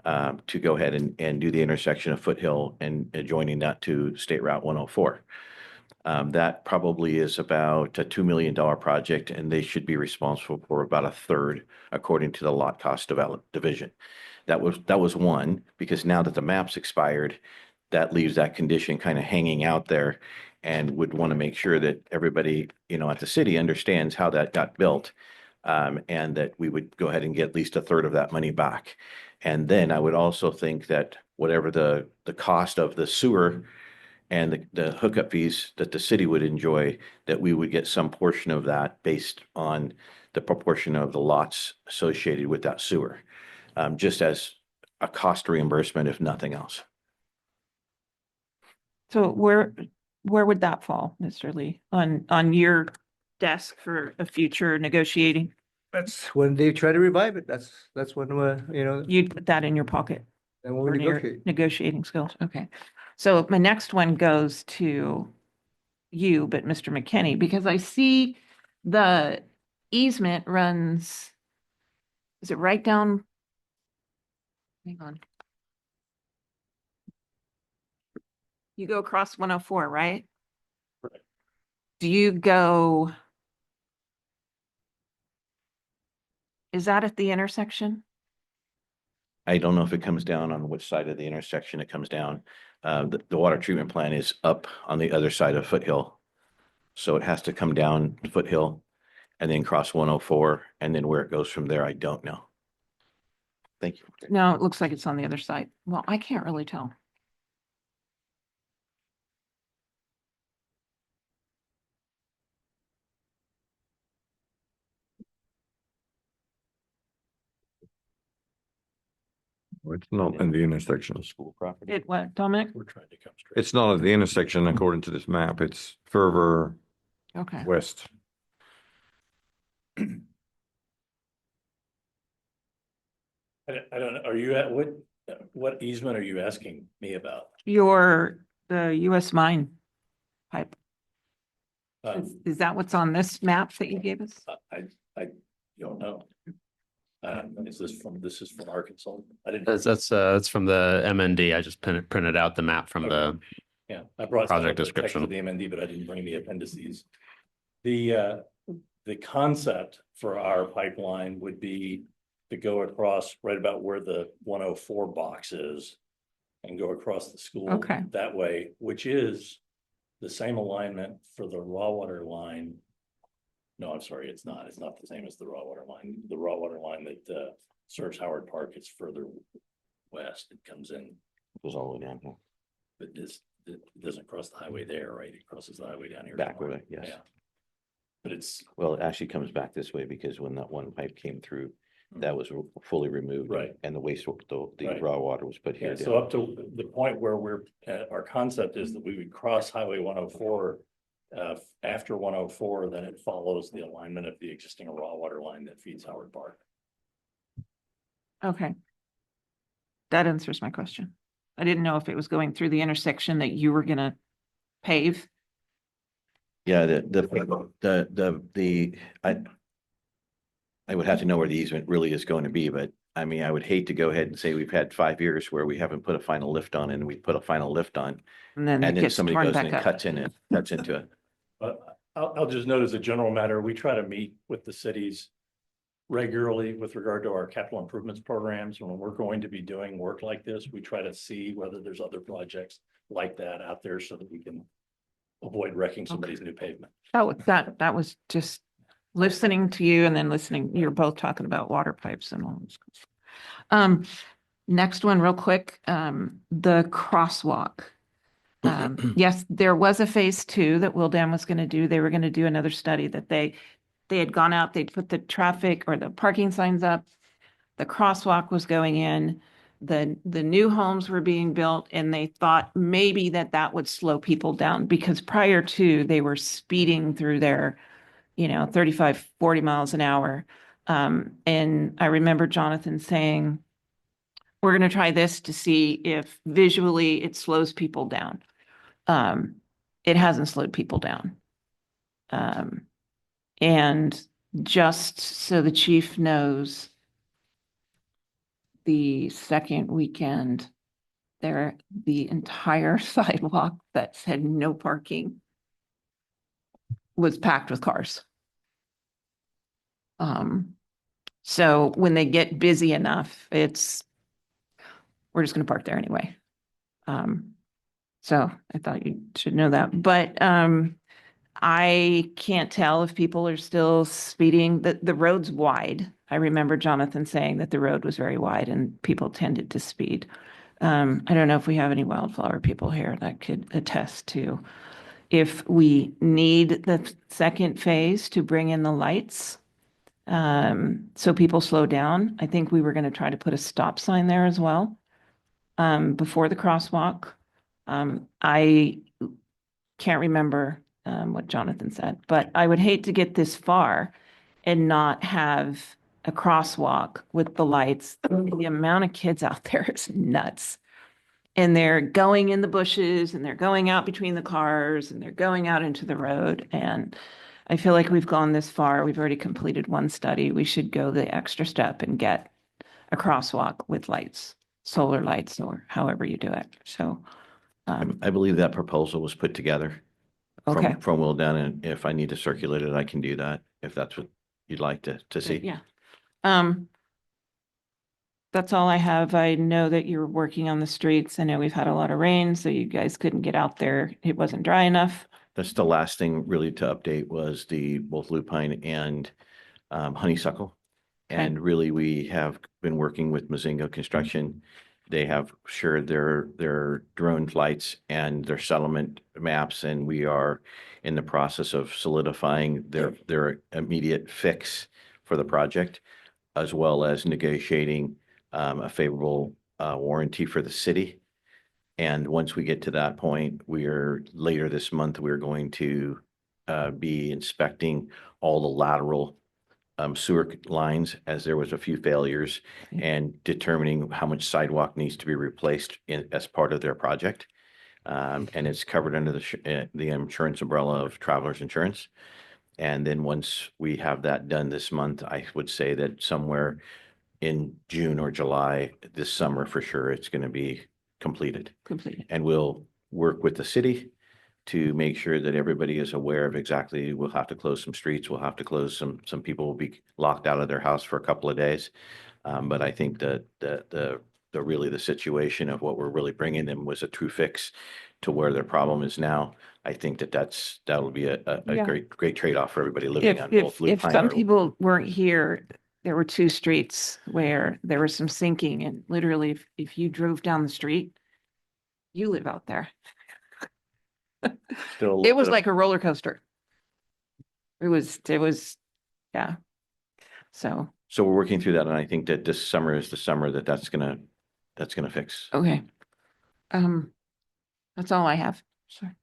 to go ahead and do the intersection of Foothill and adjoining that to State Route 104. That probably is about a $2 million project, and they should be responsible for about a third according to the lot cost division. That was one, because now that the map's expired, that leaves that condition kind of hanging out there, and would want to make sure that everybody, at the city understands how that got built. And that we would go ahead and get at least a third of that money back. And then I would also think that whatever the cost of the sewer and the hookup fees that the city would enjoy, that we would get some portion of that based on the proportion of the lots associated with that sewer, just as a cost reimbursement, if nothing else. So where would that fall, Mr. Lee, on your desk for a future negotiating? That's when they try to revive it. That's when, You'd put that in your pocket and when we for your negotiate. negotiating skills. Okay. So my next one goes to you, but Mr. McKinney, because I see the easement runs, is it right down? Hang on. You go across 104, right? Right. Do you go? Is that at the intersection? I don't know if it comes down on which side of the intersection it comes down. The water treatment plant is up on the other side of Foothill. So it has to come down Foothill and then cross 104, and then where it goes from there, I don't know. Thank you. No, it looks like it's on the other side. Well, I can't really tell. It's not in the intersection. School property. It what, Dominic? We're trying to come straight. It's not at the intersection according to this map. It's further Okay. west. I don't know, are you what easement are you asking me about? The US mine pipe. Uh, Is that what's on this map that you gave us? I don't know. This is from our consultant. I didn't. That's from the MND. I just printed out the map from the, Yeah, I brought some project of the text description. of the MND, but I didn't bring the appendices. The concept for our pipeline would be to go across right about where the 104 box is and go across the school Okay. that way, which is the same alignment for the raw water line. No, I'm sorry, it's not. It's not the same as the raw water line. The raw water line that serves Howard Park is further west. It comes in, Goes all the way down here. but it doesn't cross the highway there, right? It crosses the highway down here. Backward, somewhere. yes. Yeah. But it's Well, it actually comes back this way because when that one pipe came through, that was fully removed. Right. And the Right. raw water was put here. yeah, so up to the point where we're at, our concept is that we would cross Highway 104. After 104, then it follows the alignment of the existing raw water line that feeds Howard Park. Okay. That answers my question. I didn't know if it was going through the intersection that you were gonna pave. Yeah, I would have to know where the easement really is going to be, but I mean, I would hate to go ahead and say we've had 5 years where we haven't put a final lift on and we put a final lift on. And then it And then gets somebody torn goes in back and up. cuts into it. But I'll just note as a general matter, we try to meet with the cities regularly with regard to our capital improvements programs. When we're going to be doing work like this, we try to see whether there's other projects like that out there so that we can avoid wrecking somebody's new pavement. That was just listening to you and then listening, you're both talking about water pipes and all this. Next one real quick, the crosswalk. Yes, there was a phase 2 that Wildan was going to do. They were going to do another study that they had gone out, they'd put the traffic or the parking signs up. The crosswalk was going in, the new homes were being built, and they thought maybe that would slow people down because prior to they were speeding through there, 35, 40 miles an hour. And I remember Jonathan saying, we're going to try this to see if visually it slows people down. It hasn't slowed people down. And just so the chief knows, the second weekend, the entire sidewalk that said no parking was packed with cars. So when they get busy enough, we're just going to park there anyway. So I thought you should know that, but I can't tell if people are still speeding. The road's wide. I remember Jonathan saying that the road was very wide and people tended to speed. I don't know if we have any wildflower people here that could attest to if we need the second phase to bring in the lights. So people slow down. I think we were going to try to put a stop sign there as well, before the crosswalk. I can't remember what Jonathan said, but I would hate to get this far and not have a crosswalk with the lights. The amount of kids out there is nuts. And they're going in the bushes and they're going out between the cars and they're going out into the road. And I feel like we've gone this far. We've already completed one study. We should go the extra step and get a crosswalk with lights, solar lights, or however you do it. So I believe that proposal was put together. Okay. From Wildan, and if I need to circulate it, I can do that, if that's what you'd like to see. Yeah. That's all I have. I know that you're working on the streets. I know we've had a lot of rain, so you guys couldn't get out there. It wasn't dry enough. That's the last thing really to update was both lupine and honeysuckle. Okay. And really, we have been working with Mazingo Construction. They have shared their drone flights and their settlement maps, and we are in the process of solidifying their immediate fix for the project, as well as negotiating a favorable warranty for the city. And once we get to that point, later this month, we're going to be inspecting all the lateral sewer lines, as there was a few failures, and determining how much sidewalk needs to be replaced as part of their project. And it's covered under the insurance umbrella of Travelers Insurance. And then once we have that done this month, I would say that somewhere in June or July this summer for sure, it's going to be completed. Completed. And we'll work with the city to make sure that everybody is aware of exactly, we'll have to close some streets, we'll have to close some people will be locked out of their house for a couple of days. But I think that the really the situation of what we're really bringing them was a true fix to where their problem is now. I think that'll be a Yeah. great trade-off for everybody living on If, Old Blue if Pine some Road. people weren't here, there were two streets where there was some sinking, and literally if you drove down the street, you live out there. Still. It was like a roller coaster. It was, yeah. So, So we're working through that, and I think that this summer is the summer that's gonna fix. okay. That's all I have. Sure.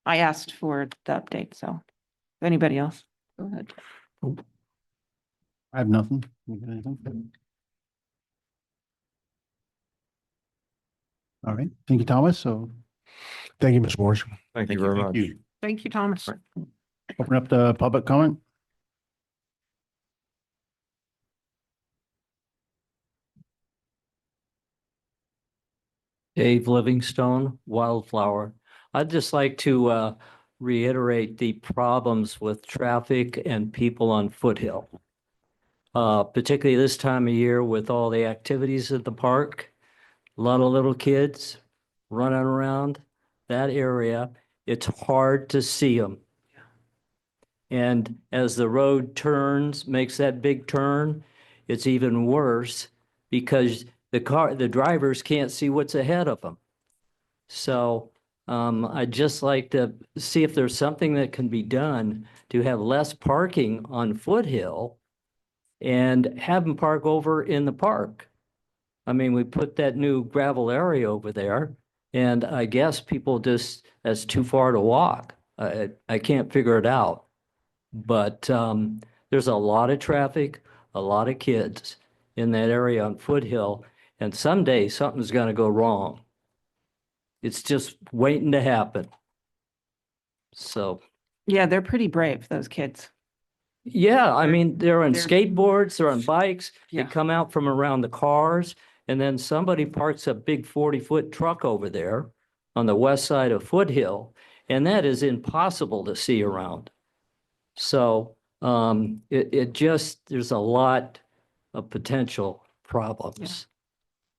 I asked for the update, so if anybody else, go ahead. I have nothing. You got anything? All right. Thank you, Thomas. So Thank you, Ms. Morris. Thank you very much. Thank you, Thomas. open up the public comment. Dave Livingstone, Wildflower. I'd just like to reiterate the problems with traffic and people on Foothill. Particularly this time of year with all the activities at the park, a lot of little kids running around that area. It's hard to see them. And as the road turns, makes that big turn, it's even worse because the drivers can't see what's ahead of them. So I'd just like to see if there's something that can be done to have less parking on Foothill and have them park over in the park. I mean, we put that new gravel area over there, and I guess people that's too far to walk. I can't figure it out. But there's a lot of traffic, a lot of kids in that area on Foothill, and someday something's going to go wrong. It's just waiting to happen. So, Yeah, they're pretty brave, those kids. yeah, I mean, they're on they're- skateboards, they're on bikes, they Yeah. come out from around the cars, and then somebody parks a big 40-foot truck over there on the west side of Foothill, and that is impossible to see around. So it just, there's a lot of potential problems.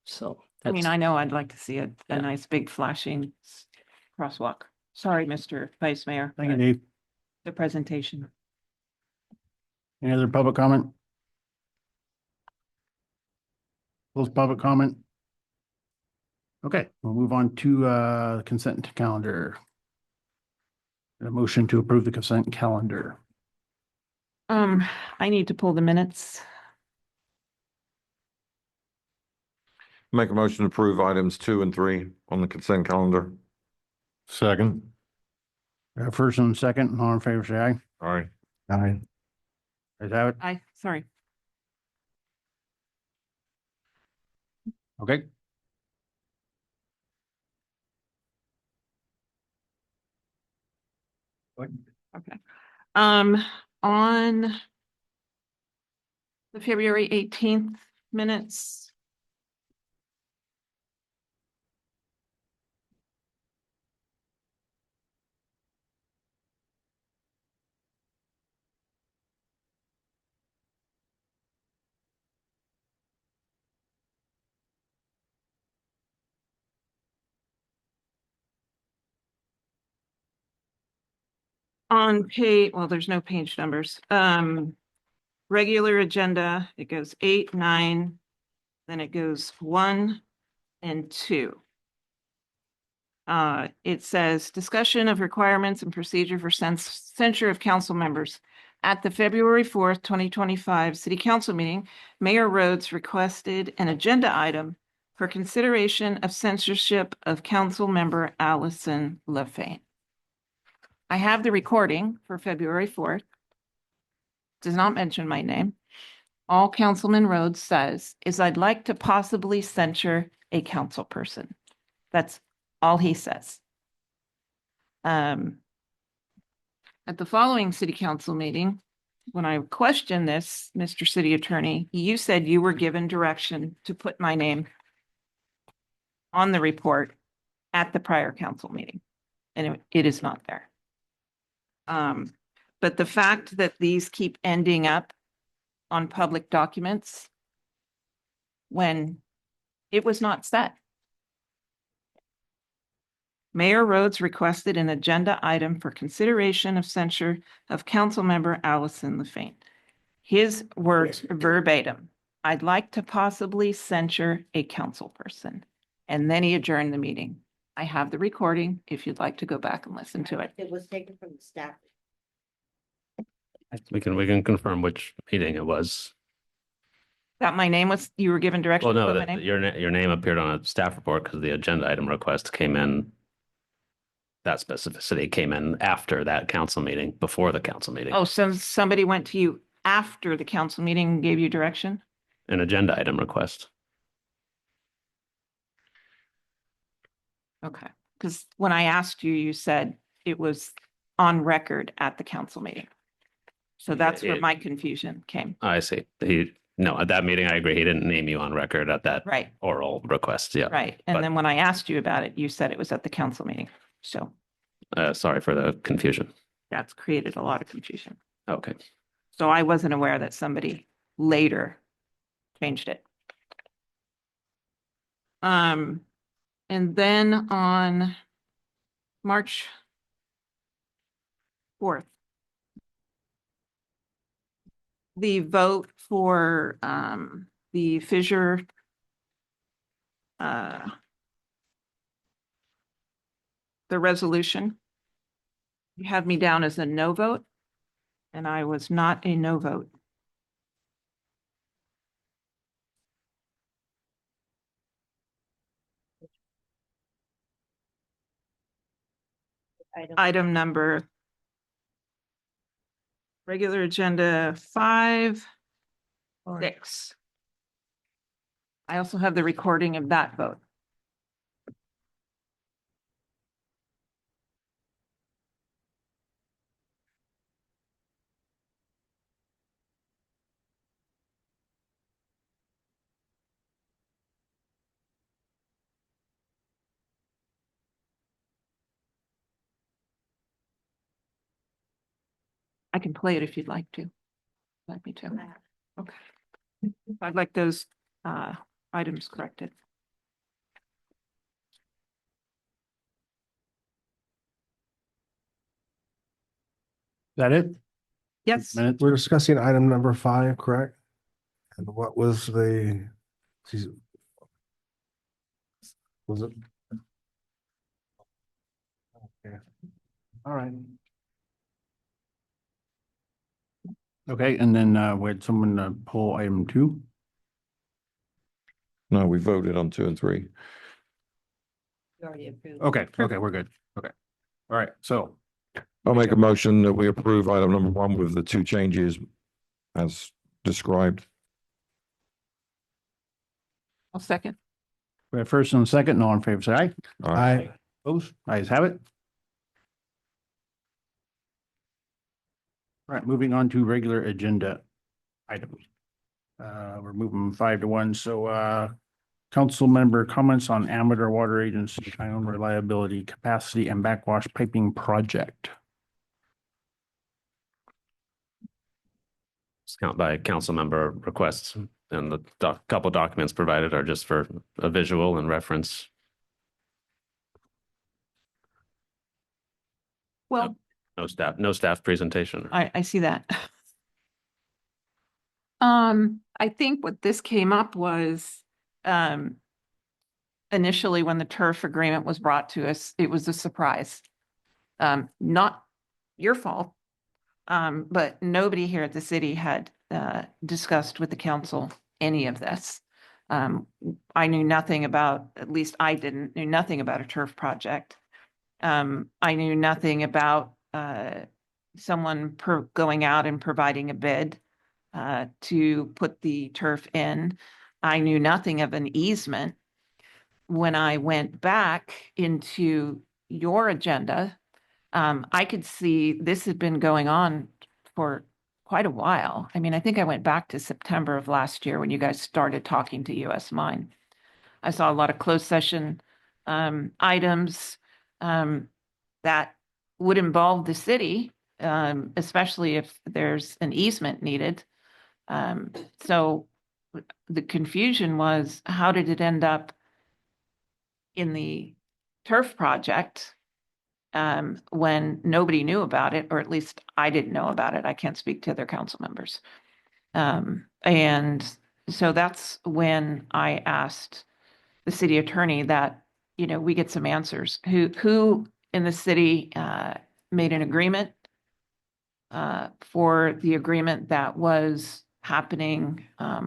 So I mean, that's, I know I'd like to see a Yeah. nice big flashing crosswalk. Sorry, Mr. Vice Mayor. Thank you, Dave. The presentation. Any other public comment? Close public comment. Okay, we'll move on to consent calendar. A motion to approve the consent calendar. I need to pull the minutes. Make a motion to approve items 2 and 3 on the consent calendar. Second. First and second, all in favor, say aye. All right. Aye. Is that it? Sorry. Okay. Okay. On the February 18th minutes. On page, well, there's no page numbers. Regular agenda, it goes 8, 9, then it goes 1 and 2. It says discussion of requirements and procedure for censure of council members. At the February 4th, 2025 City Council meeting, Mayor Rhodes requested an agenda item for consideration of censorship of council member Allison LaFane. I have the recording for February 4th. Does not mention my name. All Councilman Rhodes says is I'd like to possibly censure a council person. That's all he says. At the following city council meeting, when I questioned this, Mr. City Attorney, you said you were given direction to put my name on the report at the prior council meeting, and it is not there. But the fact that these keep ending up on public documents when it was not set. Mayor Rhodes requested an agenda item for consideration of censure of Councilmember Allison LaFaine. His words verbatim, "I'd like to possibly censure a council person." And then he adjourned the meeting. I have the recording if you'd like to go back and listen to it. It was taken from the staff. We can confirm which meeting it was. That my name was, you were given direction Well, to no, put my that name? your name appeared on a staff report because the agenda item request came in. That specificity came in after that council meeting, before the council meeting. Oh, so somebody went to you after the council meeting and gave you direction? An agenda item request. Okay, because when I asked you, you said it was on record at the council meeting. So that's where it- my confusion came. I see. No, at that meeting, I agree. He didn't name you on record at that Right, oral request. Yeah. right. And But- then when I asked you about it, you said it was at the council meeting. So Sorry for the confusion. that's created a lot of confusion. Okay. So I wasn't aware that somebody later changed it. And then on March 4th, the vote for the fissure the resolution, you have me down as a no vote, and I was not a no vote. Item number regular agenda 5, 6. I also have the recording of that vote. I can play it if you'd like to. Like me to. Okay. I'd like those items corrected. Is that it? Yes. Minutes? We're discussing item number 5, correct? And what was the? Was it? Okay. All right. Okay, and then would someone pull item 2? No, we voted on 2 and 3. You already approved. Okay, we're good. Okay. All right, so I'll make a motion that we approve item number 1 with the 2 changes as described. I'll second. we have first and second, and all in favor, say aye. Aye. Opposed? Ayes have it. All right, moving on to regular agenda items. We're moving 5 to 1, so council member comments on Amador Water Agency Ion reliability, capacity, and backwash piping project. Discount by council member requests, and the couple documents provided are just for a visual and reference. Well, No staff presentation. I see that. I think what this came up was, initially when the turf agreement was brought to us, it was a surprise. Not your fault. But nobody here at the city had, discussed with the council any of this. I knew nothing about, at least I knew nothing about a turf project. I knew nothing about, someone going out and providing a bid to put the turf in. I knew nothing of an easement. When I went back into your agenda, I could see this had been going on for quite a while. I mean, I think I went back to September of last year when you guys started talking to US Mine. I saw a lot of closed session items that would involve the city, especially if there's an easement needed. So the confusion was, how did it end up in the turf project when nobody knew about it, or at least I didn't know about it? I can't speak to other council members. And so that's when I asked the city attorney that, you know, we get some answers. Who in the city made an agreement for the agreement that was happening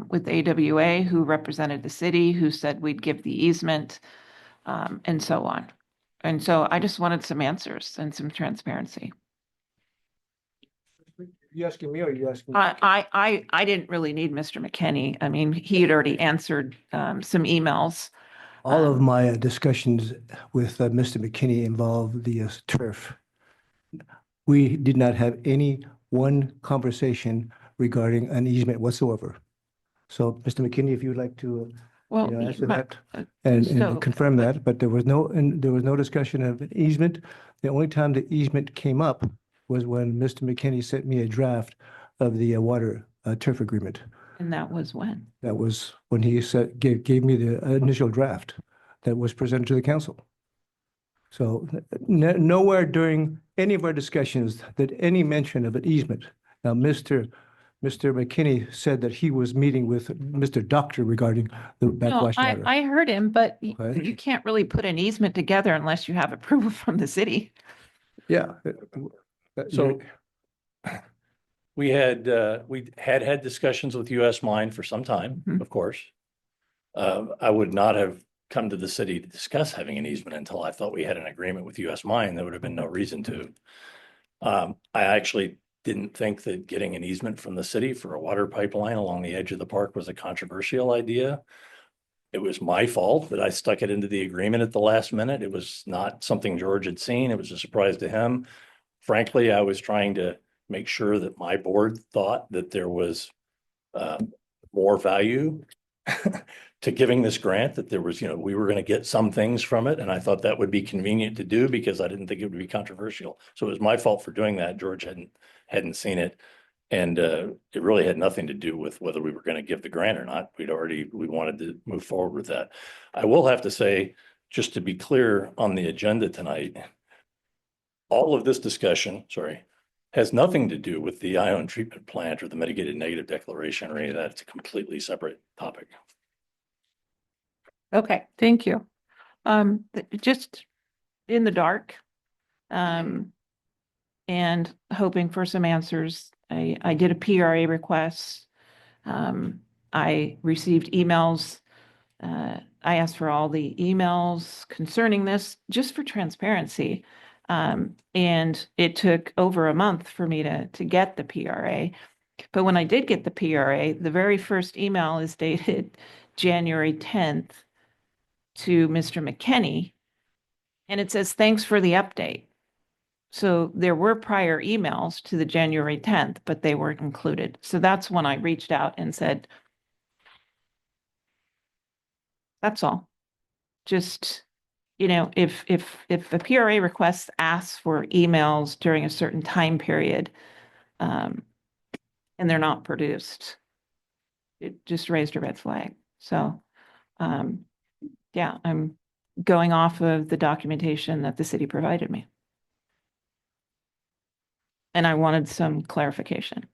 with AWA, who represented the city, who said we'd give the easement, and so on. And so I just wanted some answers and some transparency. You asking me or you asking? I didn't really need Mr. McKinney. I mean, he had already answered some emails. All of my discussions with Mr. McKinney involved the turf. We did not have any one conversation regarding an easement whatsoever. So, Mr. McKinney, if you would like to Well, answer but, that and so- confirm that, but there was no discussion of an easement. The only time the easement came up was when Mr. McKinney sent me a draft of the water turf agreement. And that was when? That was when he said, gave me the initial draft that was presented to the council. So nowhere during any of our discussions that any mention of an easement. Now, Mr. McKinney said that he was meeting with Mr. Doctor regarding the No, backwash water. I heard him, but Okay. you can't really put an easement together unless you have approval from the city. Yeah. So we had discussions with US Mine for some time, of course. I would not have come to the city to discuss having an easement until I thought we had an agreement with US Mine. There would have been no reason to. I actually didn't think that getting an easement from the city for a water pipeline along the edge of the park was a controversial idea. It was my fault that I stuck it into the agreement at the last minute. It was not something George had seen. It was a surprise to him. Frankly, I was trying to make sure that my board thought that there was more value to giving this grant, that there was, you know, we were going to get some things from it. And I thought that would be convenient to do because I didn't think it would be controversial. So it was my fault for doing that. George hadn't seen it. And it really had nothing to do with whether we were going to give the grant or not. We wanted to move forward with that. I will have to say, just to be clear on the agenda tonight, all of this discussion, has nothing to do with the ion treatment plant or the mitigated negative declaration or any of that. It's a completely separate topic. Okay, thank you. Just in the dark, and hoping for some answers. I did a PRA request. I received emails. I asked for all the emails concerning this, just for transparency. And it took over a month for me to get the PRA. But when I did get the PRA, the very first email is dated January 10th to Mr. McKinney. And it says, thanks for the update. So there were prior emails to the January 10th, but they weren't included. So that's when I reached out and said, that's all. Just, you know, if a PRA request asks for emails during a certain time period, and they're not produced, it just raised a red flag. So, yeah, I'm going off of the documentation that the city provided me. And I wanted some clarification.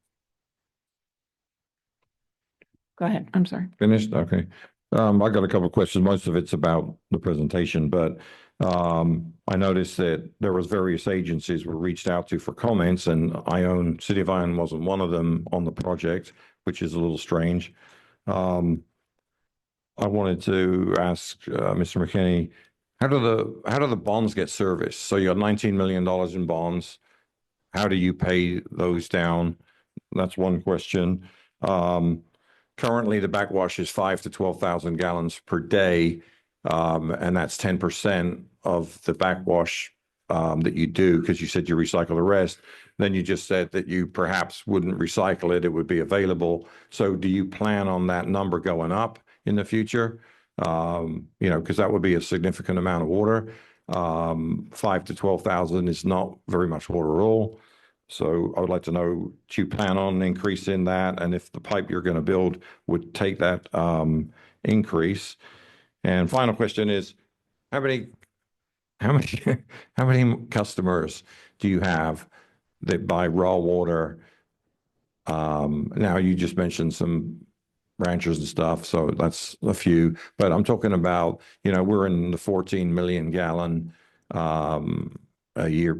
Go ahead. I'm sorry. Finished? Okay. I got a couple of questions. Most of it's about the presentation, but I noticed that there was various agencies were reached out to for comments, and City of Ione wasn't one of them on the project, which is a little strange. I wanted to ask Mr. McKinney, how do the bonds get serviced? So you got $19 million in bonds. How do you pay those down? That's one question. Currently, the backwash is 5,000 to 12,000 gallons per day, and that's 10% of the backwash that you do, because you said you recycle the rest. Then you just said that you perhaps wouldn't recycle it, it would be available. So do you plan on that number going up in the future? Because that would be a significant amount of water. 5 to 12,000 is not very much water at all. So I would like to know, do you plan on increasing that? And if the pipe you're going to build would take that increase? And final question is, how many customers do you have that buy raw water? Now you just mentioned some ranchers and stuff, so that's a few, but I'm talking about, we're in the 14 million gallon a year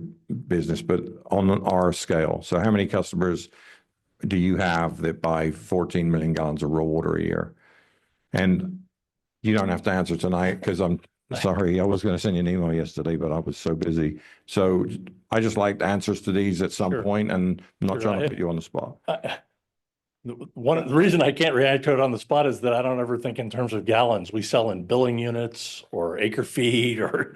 business, but on our scale. So how many customers do you have that buy 14 million gallons of raw water a year? And you don't have to answer tonight, because I'm sorry, I was going to send you an email yesterday, but I was so busy. So I just like answers to these at some point, and I'm not trying to put you on the spot. The reason I can't react to it on the spot is that I don't ever think in terms of gallons. We sell in billing units or acre feet or,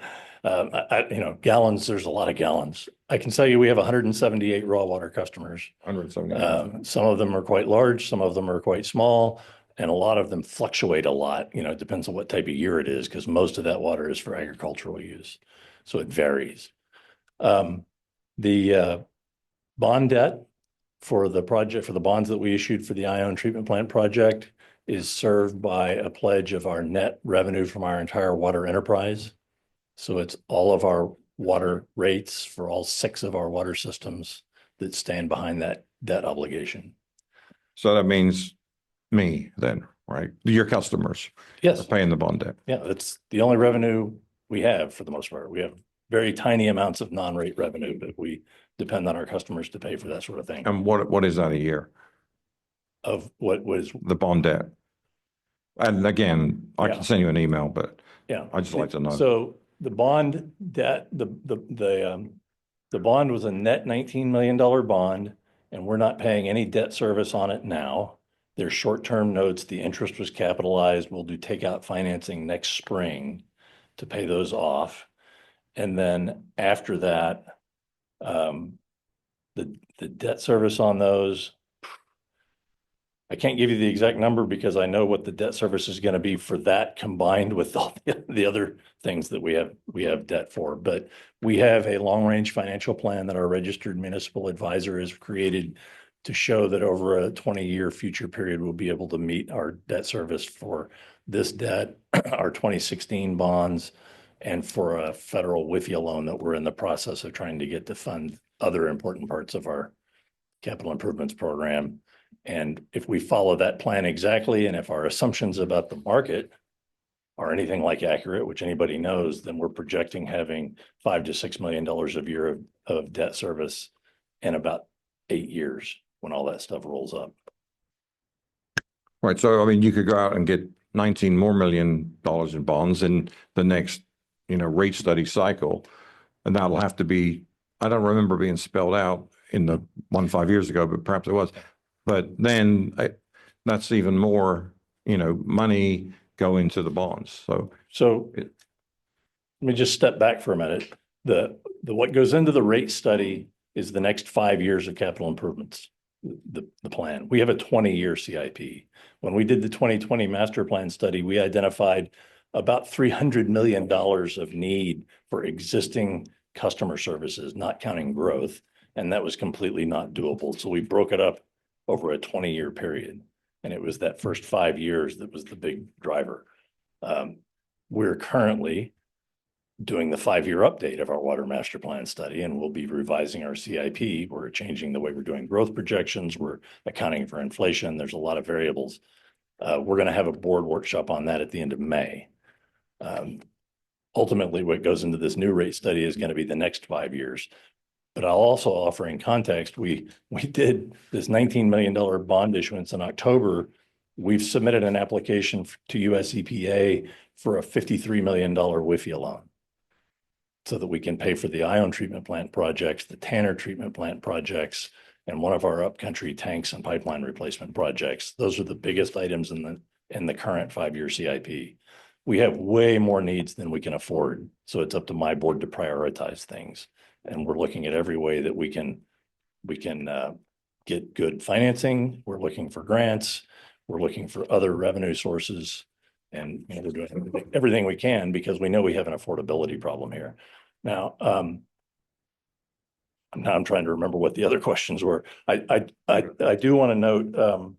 gallons. There's a lot of gallons. I can tell you we have 178 raw water customers. 178. Some of them are quite large, some of them are quite small, and a lot of them fluctuate a lot. It depends on what type of year it is, because most of that water is for agricultural use. So it varies. The bond debt for the project, for the bonds that we issued for the Ione treatment plant project, is served by a pledge of our net revenue from our entire water enterprise. So it's all of our water rates for all 6 of our water systems that stand behind that debt obligation. So that means me then, right? Your customers. Yes. Are paying the bond debt. Yeah, that's the only revenue we have for the most part. We have very tiny amounts of non-rate revenue, but we depend on our customers to pay for that sort of thing. And what is that a year? Of what was the bond debt? And again, I can send you an email, but I just like to know. So the bond debt, the bond was a net $19 million bond, and we're not paying any debt service on it now. They're short-term notes. The interest was capitalized. We'll do takeout financing next spring to pay those off. And then after that, the debt service on those, I can't give you the exact number because I know what the debt service is going to be for that, combined with all the other things that we have debt for. But we have a long-range financial plan that our registered municipal advisor has created to show that over a 20-year future period, we'll be able to meet our debt service for this debt, our 2016 bonds, and for a federal WIFIA loan that we're in the process of trying to get to fund other important parts of our capital improvements program. And if we follow that plan exactly, and if our assumptions about the market are anything like accurate, which anybody knows, then we're projecting having $5 to $6 million a year of debt service in about 8 years when all that stuff rolls up. Right. So, I mean, you could go out and get $19 million more in bonds in the next, rate study cycle. And that'll have to be, I don't remember being spelled out in the one 5 years ago, but perhaps it was. But then that's even more, money go into the bonds. So let me just step back for a minute. The what goes into the rate study is the next 5 years of capital improvements, the plan. We have a 20-year CIP. When we did the 2020 master plan study, we identified about $300 million of need for existing customer services, not counting growth. And that was completely not doable. So we broke it up over a 20-year period. And it was that first 5 years that was the big driver. We're currently doing the 5-year update of our water master plan study, and we'll be revising our CIP. We're changing the way we're doing growth projections. We're accounting for inflation. There's a lot of variables. We're going to have a board workshop on that at the end of May. Ultimately, what goes into this new rate study is going to be the next 5 years. But I'll also offer in context, we did this $19 million bond issuance in October. We've submitted an application to US EPA for a $53 million WIFIA loan so that we can pay for the Ione treatment plant projects, the Tanner treatment plant projects, and one of our upcountry tanks and pipeline replacement projects. Those are the biggest items in the current 5-year CIP. we have way more needs than we can afford. So it's up to my board to prioritize things. And we're looking at every way that we can get good financing. We're looking for grants. We're looking for other revenue sources. And we're doing everything we can because we know we have an affordability problem here. Now, I'm trying to remember what the other questions were. I do want to note,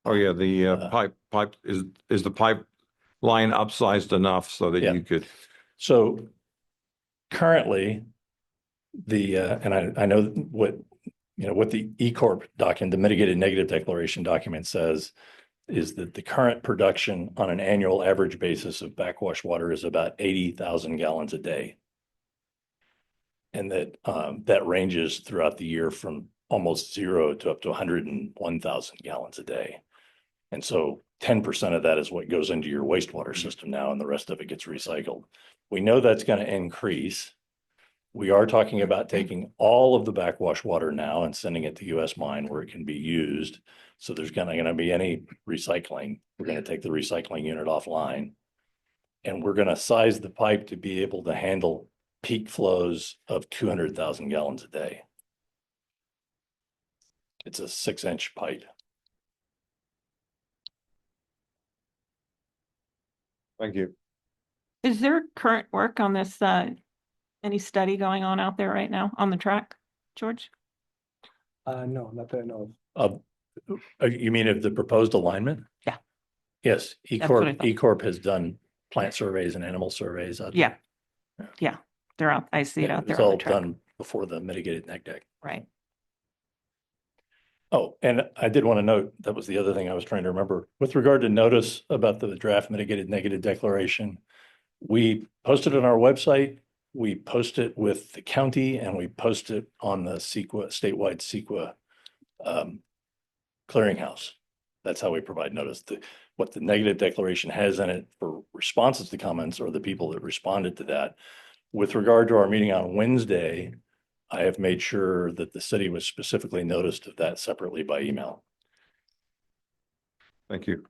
Oh, yeah, the pipe, is the pipeline upsized enough so that you could? so currently and I know what the E Corp document, the mitigated negative declaration document says is that the current production on an annual average basis of backwash water is about 80,000 gallons a day. And that ranges throughout the year from almost 0 to up to 101,000 gallons a day. And so 10% of that is what goes into your wastewater system now, and the rest of it gets recycled. We know that's going to increase. We are talking about taking all of the backwash water now and sending it to US Mine where it can be used. So there's going to be any recycling. We're going to take the recycling unit offline. And we're going to size the pipe to be able to handle peak flows of 200,000 gallons a day. It's a 6-inch pipe. Thank you. Is there current work on this, any study going on out there right now on the track, George? No, not that I know of. You mean of the proposed alignment? Yeah. Yes, E That's what I Corp, thought. E Corp has done plant surveys and animal surveys. Yeah. Yeah, they're out. I see it out there It's on the all track. done before the mitigated neg deck. Right. Oh, and I did want to note, that was the other thing I was trying to remember. With regard to notice about the draft mitigated negative declaration, we posted it on our website, we post it with the county, and we post it on the CEQA, statewide CEQA clearinghouse. That's how we provide notice. What the negative declaration has in it for responses to comments or the people that responded to that. With regard to our meeting on Wednesday, I have made sure that the city was specifically noticed of that separately by email. Thank you.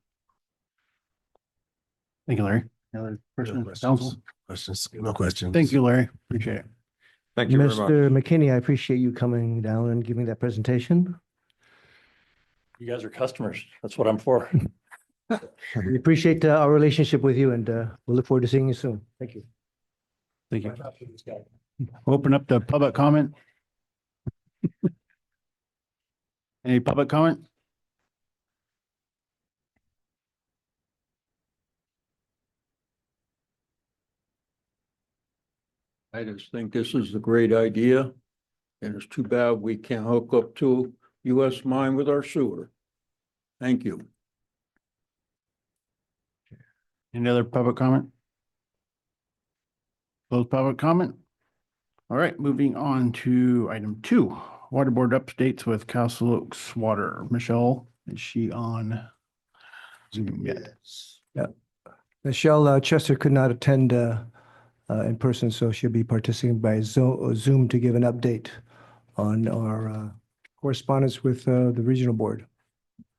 Thank you, Larry. Another person, council? Questions? No questions. Thank you, Larry. Appreciate it. Thank you very much. Mr. McKinney, I appreciate you coming down and giving that presentation. You guys are customers. That's what I'm for. We appreciate our relationship with you, and we'll look forward to seeing you soon. Thank you. Thank you. Open up the public comment. Any public comment? I just think this is a great idea. And it's too bad we can't hook up to US Mine with our sewer. Thank you. Any other public comment? Close public comment? All right, moving on to item 2, Water Board updates with Castle Oaks Water. Michelle, is she on Zoom yet? Yeah. Michelle Chester could not attend in person, so she'll be participating by Zoom to give an update on our correspondence with the regional board.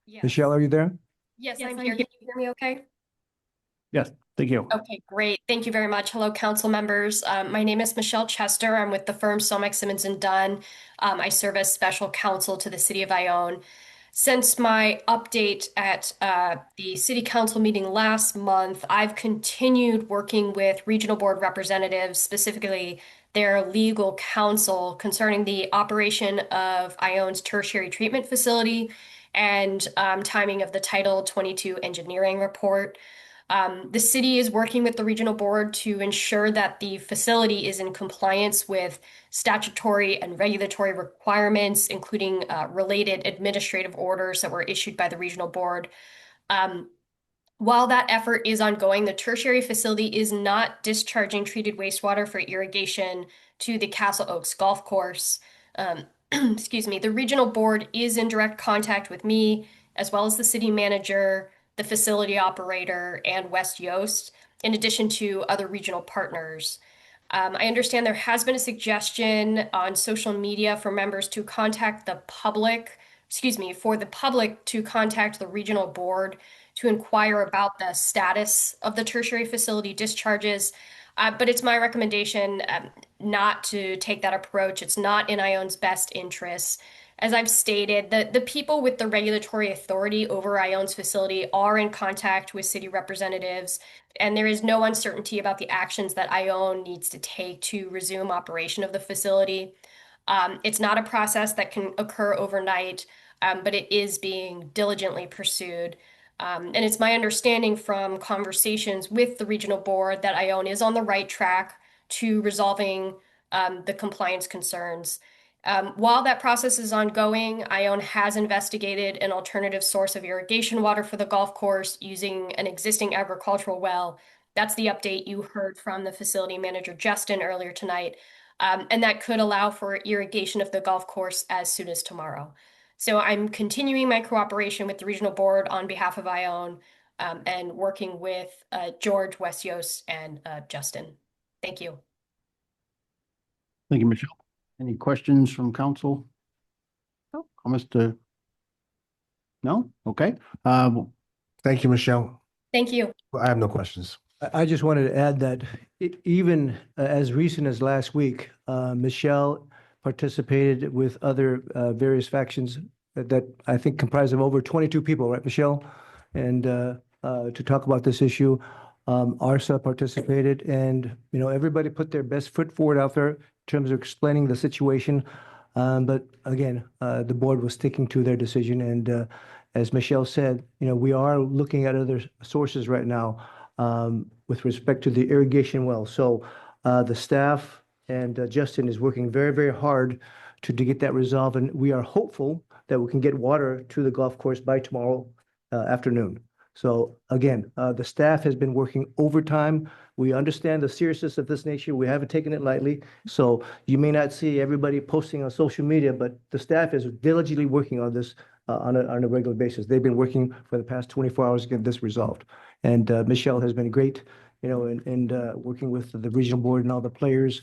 Yes. Michelle, are you there? Yes, I'm here. Can you hear me okay? Yes, thank you. Okay, great. Thank you very much. Hello, council members. My name is Michelle Chester. I'm with the firm Somex Simmons and Dunn. I serve as special counsel to the city of Ione. Since my update at the city council meeting last month, I've continued working with regional board representatives, specifically their legal counsel, concerning the operation of Ione's tertiary treatment facility and timing of the Title 22 engineering report. The city is working with the regional board to ensure that the facility is in compliance with statutory and regulatory requirements, including related administrative orders that were issued by the regional board. While that effort is ongoing, the tertiary facility is not discharging treated wastewater for irrigation to the Castle Oaks Golf Course. Excuse me, the regional board is in direct contact with me, as well as the city manager, the facility operator, and West Yost, in addition to other regional partners. I understand there has been a suggestion on social media for members to contact the public, for the public to contact the regional board to inquire about the status of the tertiary facility discharges. But it's my recommendation not to take that approach. It's not in Ione's best interests. As I've stated, the people with the regulatory authority over Ione's facility are in contact with city representatives, and there is no uncertainty about the actions that Ione needs to take to resume operation of the facility. It's not a process that can occur overnight, but it is being diligently pursued. And it's my understanding from conversations with the regional board that Ione is on the right track to resolving the compliance concerns. While that process is ongoing, Ione has investigated an alternative source of irrigation water for the golf course using an existing agricultural well. That's the update you heard from the facility manager, Justin, earlier tonight. And that could allow for irrigation of the golf course as soon as tomorrow. So I'm continuing my cooperation with the regional board on behalf of Ione and working with George, Westios, and Justin. Thank you. Thank you, Michelle. Any questions from council? No. Comments to? No? Okay. Thank you, Michelle. Thank you. I have no questions. I just wanted to add that even as recent as last week, Michelle participated with other various factions that I think comprise of over 22 people, right, Michelle? And to talk about this issue, ARSA participated, and everybody put their best foot forward out there in terms of explaining the situation. But again, the board was sticking to their decision, and as Michelle said, we are looking at other sources right now with respect to the irrigation well. So the staff and Justin is working very, very hard to get that resolved, and we are hopeful that we can get water to the golf course by tomorrow afternoon. So again, the staff has been working overtime. We understand the seriousness of this nature. We haven't taken it lightly. So you may not see everybody posting on social media, but the staff is diligently working on this on a regular basis. They've been working for the past 24 hours to get this resolved. And Michelle has been great, in working with the regional board and all the players.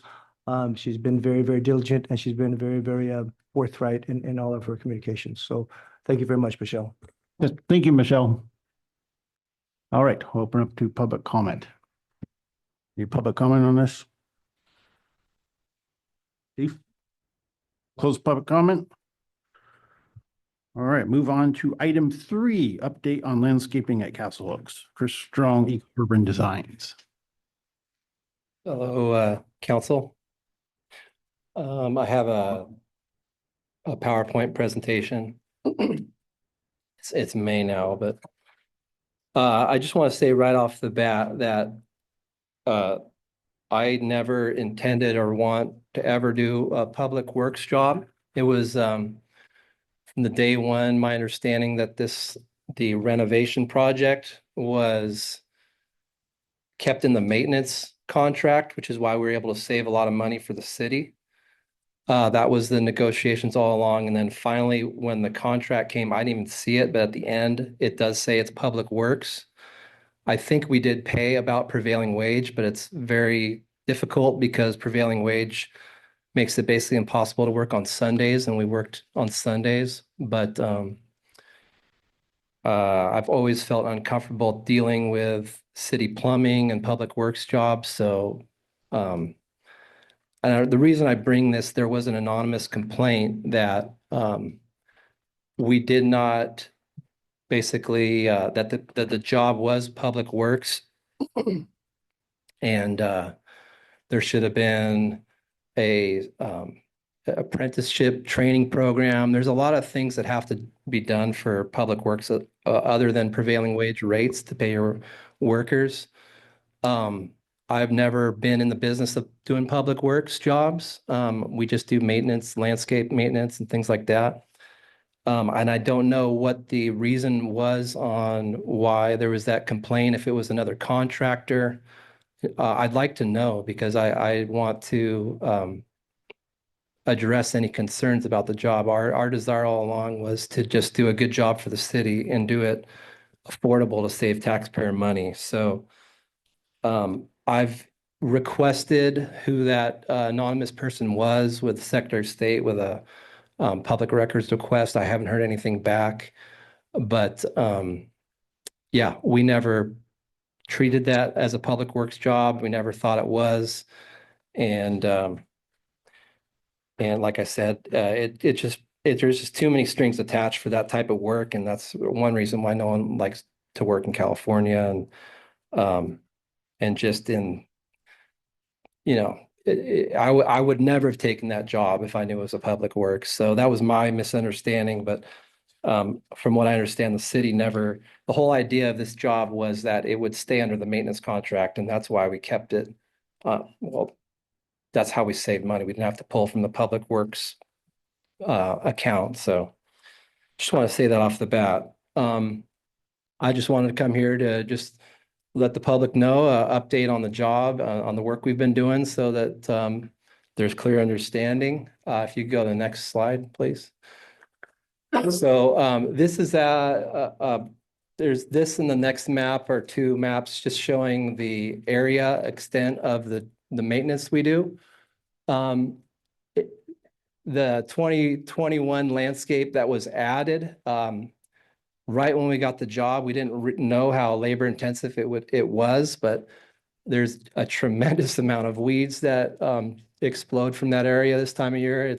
She's been very, very diligent, and she's been very, very forthright in all of her communications. So thank you very much, Michelle. Yes, thank you, Michelle. All right, we'll open up to public comment. Any public comment on this? Steve? Close public comment. All right, move on to item 3, update on landscaping at Castle Oaks. Chris Strong, Urban Designs. Hello, council. I have a PowerPoint presentation. It's May now, but I just want to say right off the bat that I never intended or want to ever do a public works job. It was from the day one, my understanding that the renovation project was kept in the maintenance contract, which is why we were able to save a lot of money for the city. That was the negotiations all along. And then finally, when the contract came, I didn't even see it, but at the end, it does say it's public works. I think we did pay about prevailing wage, but it's very difficult because prevailing wage makes it basically impossible to work on Sundays, and we worked on Sundays. But I've always felt uncomfortable dealing with city plumbing and public works jobs. So and the reason I bring this, there was an anonymous complaint that we did not basically, that the job was public works. And there should have been a apprenticeship training program. There's a lot of things that have to be done for public works other than prevailing wage rates to pay your workers. I've never been in the business of doing public works jobs. We just do maintenance, landscape maintenance and things like that. And I don't know what the reason was on why there was that complaint, if it was another contractor. I'd like to know because I want to address any concerns about the job. Our desire all along was to just do a good job for the city and do it affordable to save taxpayer money. So I've requested who that anonymous person was with the Secretary of State with a public records request. I haven't heard anything back, but yeah, we never treated that as a public works job. We never thought it was. And like I said, there's just too many strings attached for that type of work. And that's one reason why no one likes to work in California. And just in, I would never have taken that job if I knew it was a public work. So that was my misunderstanding. But from what I understand, the city the whole idea of this job was that it would stay under the maintenance contract, and that's why we kept it. Well, that's how we saved money. We didn't have to pull from the public works account. So just want to say that off the bat. I just wanted to come here to just let the public know, update on the job, on the work we've been doing so that there's clear understanding. If you go to the next slide, please. So this is there's this in the next map or two maps just showing the area extent of the maintenance we do. The 2021 landscape that was added right when we got the job, we didn't know how labor intensive it was, but there's a tremendous amount of weeds that explode from that area this time of year.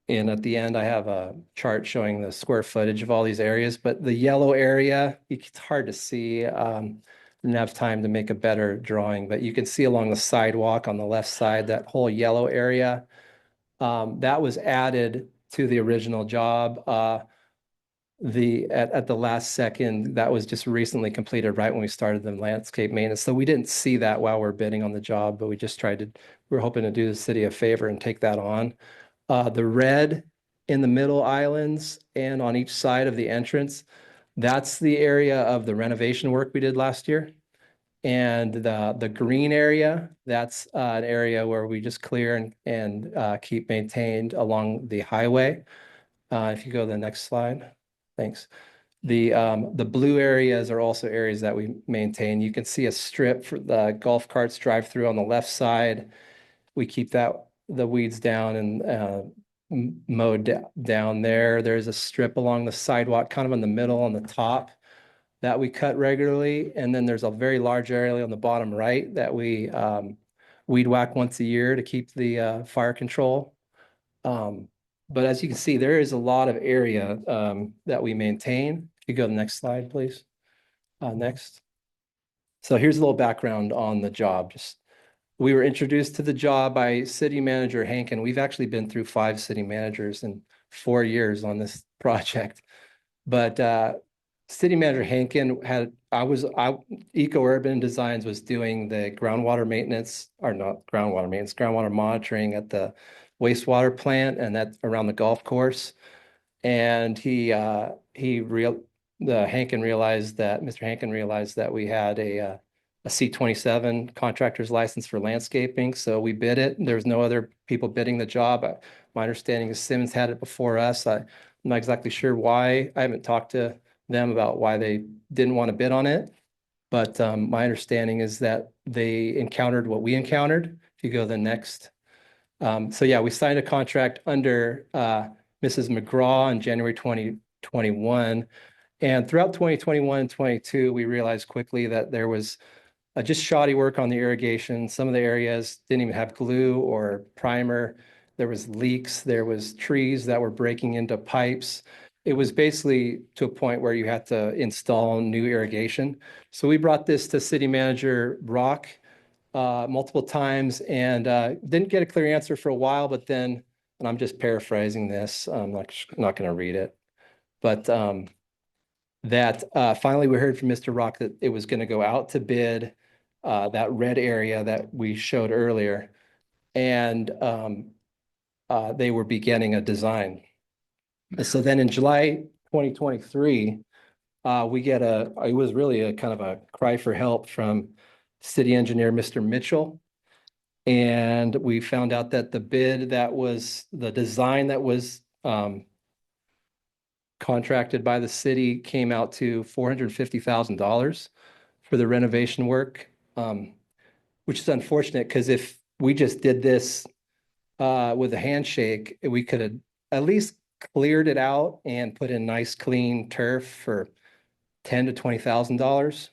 And at the end, I have a chart showing the square footage of all these areas, but the yellow area, it's hard to see. Didn't have time to make a better drawing, but you can see along the sidewalk on the left side, that whole yellow area, that was added to the original job. At the last second, that was just recently completed right when we started the landscape maintenance. So we didn't see that while we're bidding on the job, but we're hoping to do the city a favor and take that on. The red in the middle islands and on each side of the entrance, that's the area of the renovation work we did last year. And the green area, that's an area where we just clear and keep maintained along the highway. If you go to the next slide, thanks. The blue areas are also areas that we maintain. You can see a strip for the golf carts drive through on the left side. We keep the weeds down and mowed down there. There's a strip along the sidewalk, kind of in the middle on the top, that we cut regularly. And then there's a very large area on the bottom right that we weed whack once a year to keep the fire control. But as you can see, there is a lot of area that we maintain. If you go to the next slide, please. Next. So here's a little background on the job. We were introduced to the job by City Manager Hankin. We've actually been through 5 city managers in 4 years on this project. But City Manager Hankin Eco Urban Designs was doing the groundwater maintenance, or not groundwater maintenance, groundwater monitoring at the wastewater plant and that around the golf course. And Mr. Hankin realized that we had a C-27 contractor's license for landscaping. So we bid it. There was no other people bidding the job. My understanding is Simmons had it before us. I'm not exactly sure why. I haven't talked to them about why they didn't want to bid on it. But my understanding is that they encountered what we encountered. If you go to the next. So yeah, we signed a contract under Mrs. McGraw in January 2021. And throughout 2021 and 22, we realized quickly that there was just shoddy work on the irrigation. Some of the areas didn't even have glue or primer. There was leaks. There was trees that were breaking into pipes. It was basically to a point where you had to install new irrigation. So we brought this to City Manager Rock multiple times and didn't get a clear answer for a while, but then, and I'm just paraphrasing this, I'm not going to read it, but finally we heard from Mr. Rock that it was going to go out to bid, that red area that we showed earlier, and they were beginning a design. So then in July 2023, we get it was really a kind of a cry for help from city engineer, Mr. Mitchell. And we found out that the design that was contracted by the city came out to $450,000 for the renovation work, which is unfortunate because if we just did this with a handshake, we could have at least cleared it out and put in nice clean turf for $10,000 to $20,000.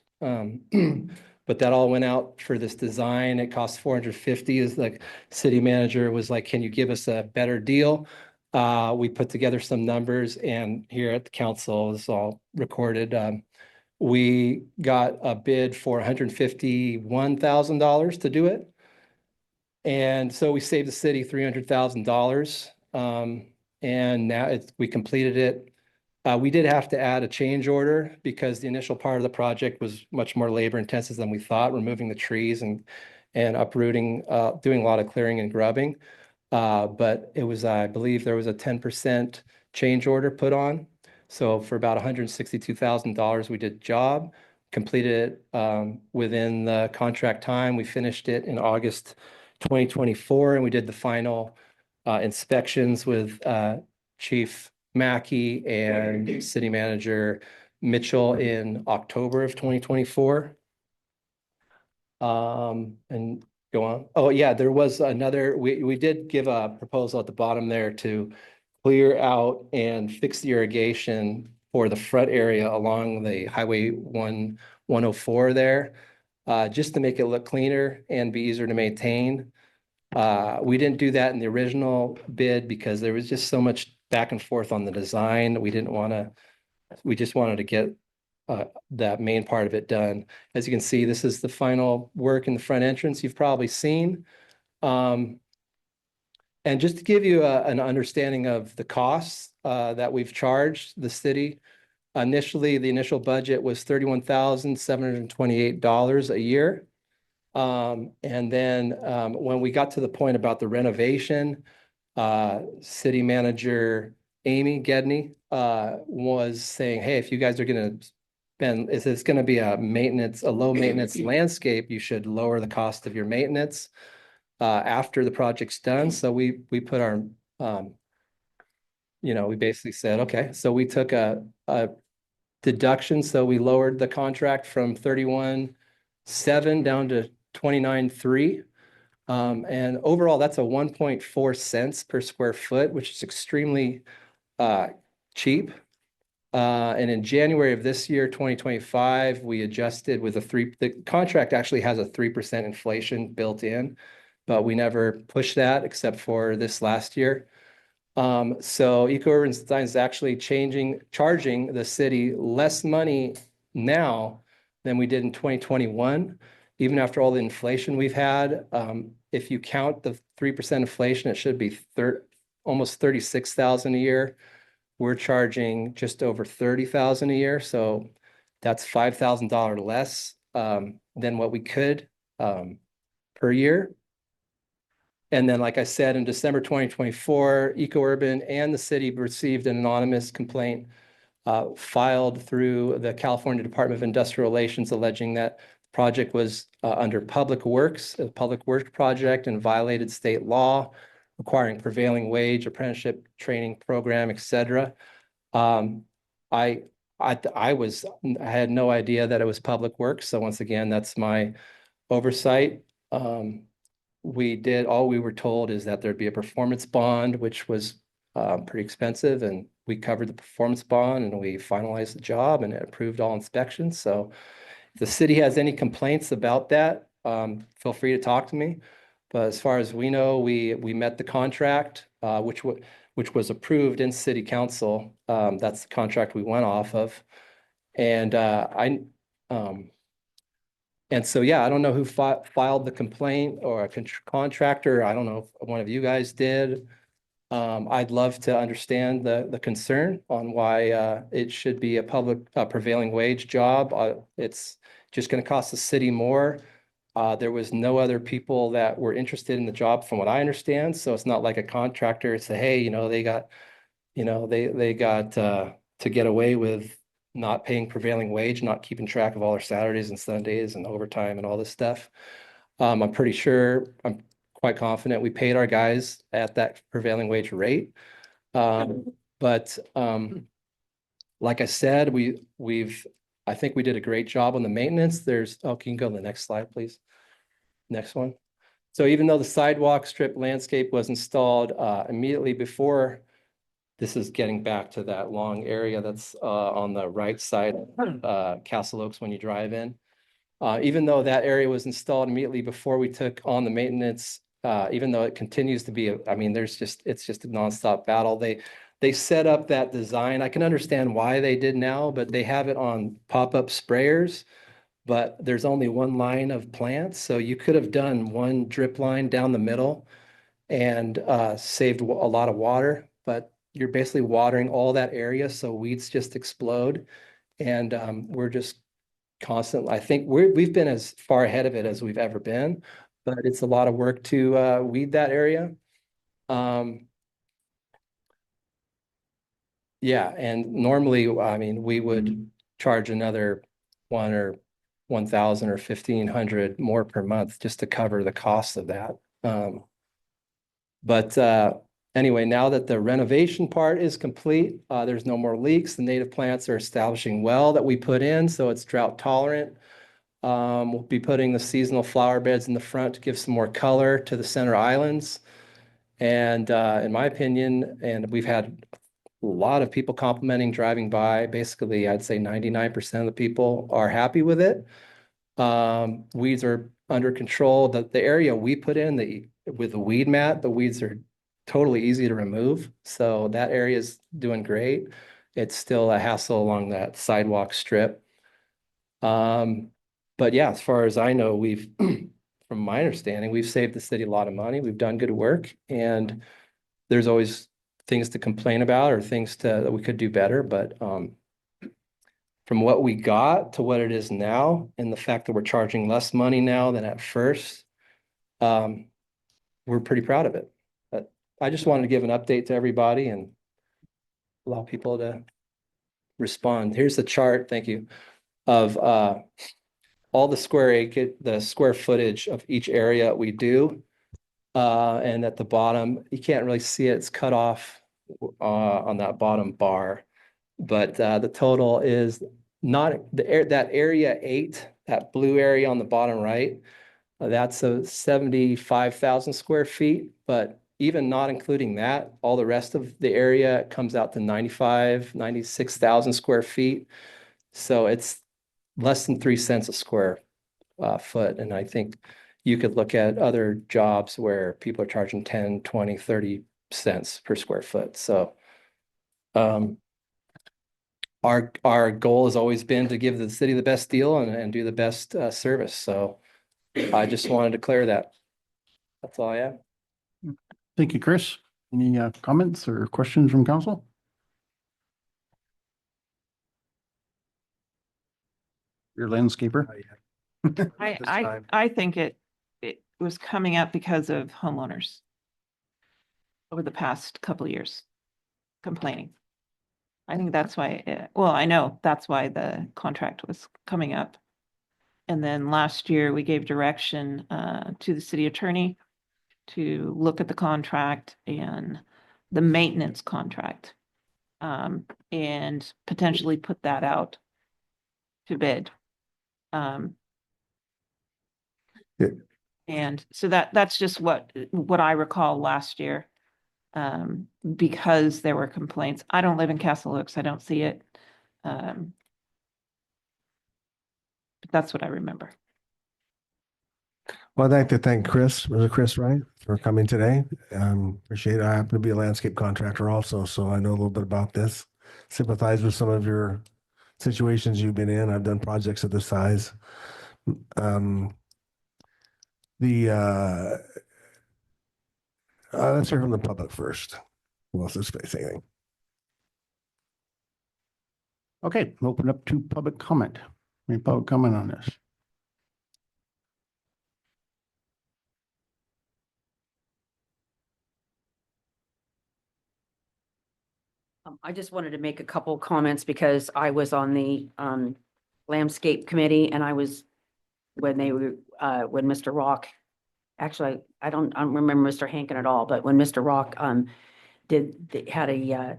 But that all went out for this design. It cost $450. Is the city manager was like, can you give us a better deal? We put together some numbers, and here at the council, this is all recorded. We got a bid for $151,000 to do it. And so we saved the city $300,000. And now we completed it. We did have to add a change order because the initial part of the project was much more labor intensive than we thought, removing the trees and uprooting, doing a lot of clearing and grubbing. But it was, I believe there was a 10% change order put on. So for about $162,000, we did the job, completed it within the contract time. We finished it in August 2024, and we did the final inspections with Chief Mackey and City Manager Mitchell in October of 2024. And go on. Oh, yeah, there was another, we did give a proposal at the bottom there to clear out and fix the irrigation for the front area along the Highway 104 there, just to make it look cleaner and be easier to maintain. We didn't do that in the original bid because there was just so much back and forth on the design. We just wanted to get that main part of it done. As you can see, this is the final work in the front entrance you've probably seen. And just to give you an understanding of the costs that we've charged the city, initially, the initial budget was $31,728 a year. And then when we got to the point about the renovation, City Manager Amy Gedney was saying, hey, if you guys are going to spend, if it's going to be a low maintenance landscape, you should lower the cost of your maintenance after the project's done. So we put our, we basically said, okay, so we took a deduction. So we lowered the contract from 31.7 down to 29.3. And overall, that's a 1.4 cents per square foot, which is extremely cheap. And in January of this year, 2025, we adjusted with the contract actually has a 3% inflation built in, but we never pushed that except for this last year. So Eco-Urban Design is actually charging the city less money now than we did in 2021, even after all the inflation we've had. If you count the 3% inflation, it should be almost $36,000 a year. We're charging just over $30,000 a year. So that's $5,000 less than what we could per year. And then, like I said, in December 2024, Eco-Urban and the city received an anonymous complaint filed through the California Department of Industrial Relations alleging that the project was under public works, a public works project, and violated state law requiring prevailing wage, apprenticeship training program, etc. I had no idea that it was public works. So once again, that's my oversight. All we were told is that there'd be a performance bond, which was pretty expensive, and we covered the performance bond and we finalized the job and it approved all inspections. So if the city has any complaints about that, feel free to talk to me. But as far as we know, we met the contract, which was approved in city council. That's the contract we went off of. And and so, yeah, I don't know who filed the complaint or a contractor. I don't know if one of you guys did. I'd love to understand the concern on why it should be a public prevailing wage job. It's just going to cost the city more. There was no other people that were interested in the job from what I understand. So it's not like a contractor say, hey, they got to get away with not paying prevailing wage, not keeping track of all their Saturdays and Sundays and overtime and all this stuff. I'm quite confident we paid our guys at that prevailing wage rate. But like I said, I think we did a great job on the maintenance. Can you go to the next slide, please? Next one. So even though the sidewalk strip landscape was installed immediately before This is getting back to that long area that's on the right side of Castle Oaks when you drive in. Even though that area was installed immediately before we took on the maintenance, even though it continues to be, I mean, it's just a nonstop battle. They set up that design. I can understand why they did now, but they have it on pop-up sprayers, but there's only one line of plants. So you could have done one drip line down the middle and saved a lot of water, but you're basically watering all that area. So weeds just explode. And we're just constantly, I think we've been as far ahead of it as we've ever been, but it's a lot of work to weed that area. Yeah, and normally, I mean, we would charge another 1,000 or 1,500 more per month just to cover the cost of that. But anyway, now that the renovation part is complete, there's no more leaks. The native plants are establishing well that we put in, so it's drought tolerant. We'll be putting the seasonal flower beds in the front to give some more color to the center islands. And in my opinion, and we've had a lot of people complimenting driving by. Basically, I'd say 99% of the people are happy with it. Weeds are under control. The area we put in with the weed mat, the weeds are totally easy to remove. So that area is doing great. It's still a hassle along that sidewalk strip. But yeah, as far as I know, from my understanding, we've saved the city a lot of money. We've done good work, and there's always things to complain about or things that we could do better. But from what we got to what it is now, and the fact that we're charging less money now than at first, we're pretty proud of it. But I just wanted to give an update to everybody and allow people to respond. Here's the chart, thank you, of all the square footage of each area we do. And at the bottom, you can't really see it, it's cut off on that bottom bar. But the total is not that area 8, that blue area on the bottom right, that's a 75,000 square feet. But even not including that, all the rest of the area comes out to 96,000 square feet. So it's less than 3 cents a square foot. And I think you could look at other jobs where people are charging 10, 20, 30 cents per square foot. So our goal has always been to give the city the best deal and do the best service. So I just wanted to clear that. That's all I have. Thank you, Chris. Any comments or questions from council? Your landscaper? I think it was coming up because of homeowners over the past couple of years complaining. I think that's why, I know that's why the contract was coming up. And then last year we gave direction to the city attorney to look at the contract and the maintenance contract and potentially put that out to bid. And so that's just what I recall last year, because there were complaints. I don't live in Castle Oaks. I don't see it. But that's what I remember. Well, I'd like to thank Chris, was it Chris, right, for coming today. Appreciate it. I happen to be a landscape contractor also, so I know a little bit about this. Sympathize with some of your situations you've been in. I've done projects of this size. Let's hear from the public first. Who else is facing anything? Okay, we'll open up to public comment. Any public comment on this? I just wanted to make a couple comments because I was on the landscape committee, and I was when Mr. Rock, actually, I don't remember Mr. Hankin at all, but when Mr. Rock had a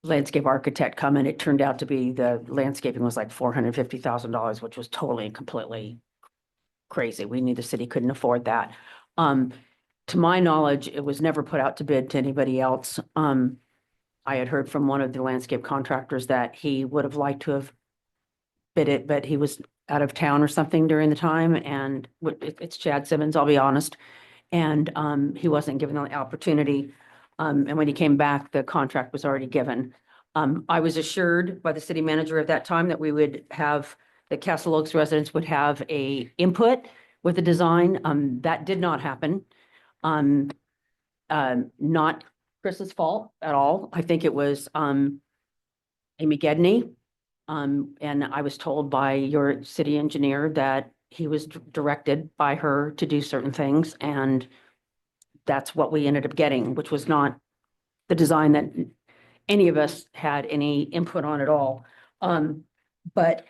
landscape architect come in, it turned out to be the landscaping was like $450,000, which was totally and completely crazy. The city couldn't afford that. To my knowledge, it was never put out to bid to anybody else. I had heard from one of the landscape contractors that he would have liked to have bid it, but he was out of town or something during the time, and it's Chad Simmons, I'll be honest. And he wasn't given the opportunity. And when he came back, the contract was already given. I was assured by the city manager at that time that we would have, the Castle Oaks residents would have a input with the design. That did not happen. Not Chris's fault at all. I think it was Amy Gedney. And I was told by your city engineer that he was directed by her to do certain things, and that's what we ended up getting, which was not the design that any of us had any input on at all. But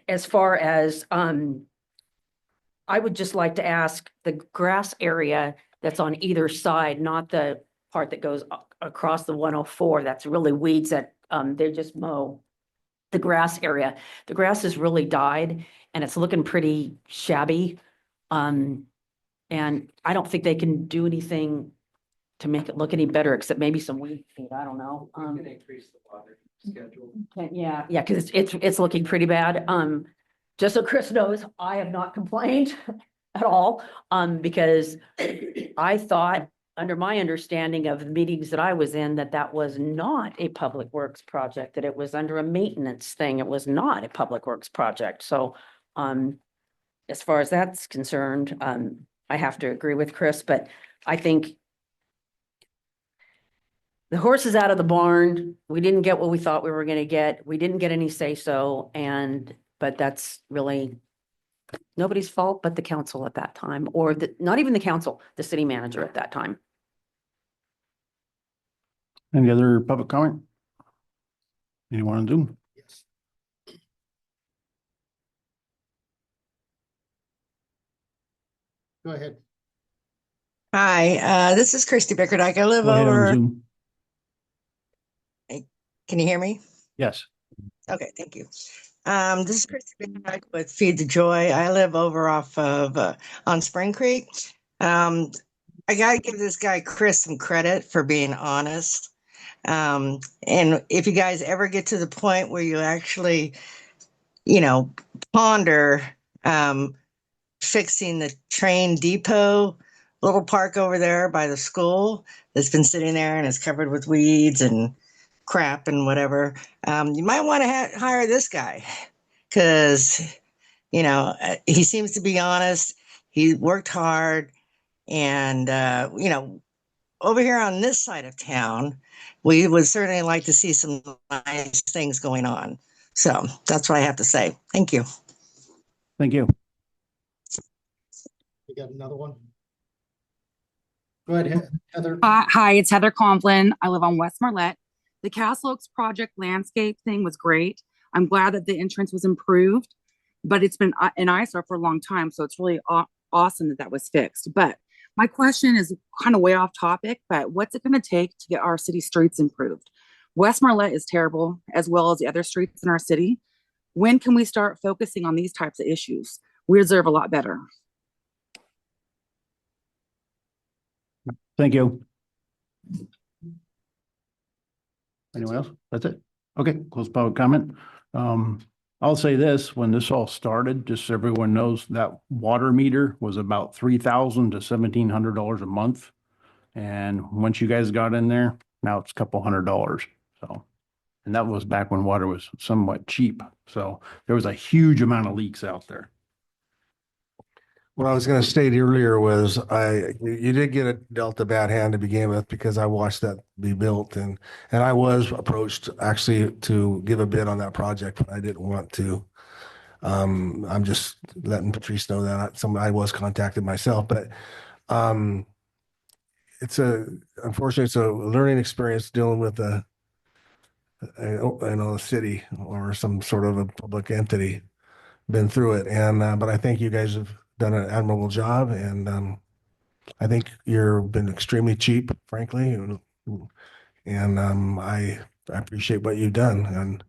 as far as, I would just like to ask, the grass area that's on either side, not the part that goes across the 104, that's really weeds that they just mow. The grass area, the grass has really died and it's looking pretty shabby. And I don't think they can do anything to make it look any better, except maybe some weed feed, I don't know. Increase the water schedule. Yeah, because it's looking pretty bad. Just so Chris knows, I have not complained at all, because I thought, under my understanding of the meetings that I was in, that was not a public works project, that it was under a maintenance thing. It was not a public works project. So, as far as that's concerned, I have to agree with Chris, but I think the horse is out of the barn. We didn't get what we thought we were going to get. We didn't get any say-so, but that's really nobody's fault but the council at that time, or not even the council, the city manager at that time. Any other public comment? Anyone on Zoom? Yes. Go ahead. Hi, this is Christy Bickerdike. I live Go ahead on over, Zoom. can you hear me? Yes. Okay, thank you. This is Christy Bickerdike with Feed the Joy. I live over off of on Spring Creek. I gotta give this guy Chris some credit for being honest. And if you guys ever get to the point where you actually, ponder fixing the train depot little park over there by the school that's been sitting there and is covered with weeds and crap and whatever, you might want to hire this guy, because he seems to be honest. He worked hard, and over here on this side of town, we would certainly like to see some nice things going on. So that's what I have to say. Thank you. Thank you. We got another one. Go ahead, Heather. Hi, it's Heather Conklin. I live on West Marlette. The Castle Oaks project landscape thing was great. I'm glad that the entrance was improved, but it's been an eyesore for a long time. So it's really awesome that was fixed. But my question is kind of way off topic, but what's it going to take to get our city streets improved? West Marlette is terrible, as well as the other streets in our city. When can we start focusing on these types of issues? We deserve a lot better. Thank you. Anyone else? That's it? Okay, close public comment. I'll say this, when this all started, just so everyone knows, that water meter was about $3,000 to $1,700 a month. And once you guys got in there, now it's a couple $100. So, and that was back when water was somewhat cheap. So there was a huge amount of leaks out there. What I was going to state earlier was you did get dealt a bad hand to begin with, because I watched that be built, and I was approached actually to give a bid on that project, but I didn't want to. I'm just letting Patrice know that I was contacted myself, but unfortunately it's a learning experience dealing with a city or some sort of a public entity. Been through it, and but I think you guys have done an admirable job, and I think you've been extremely cheap, frankly, and I appreciate what you've done, and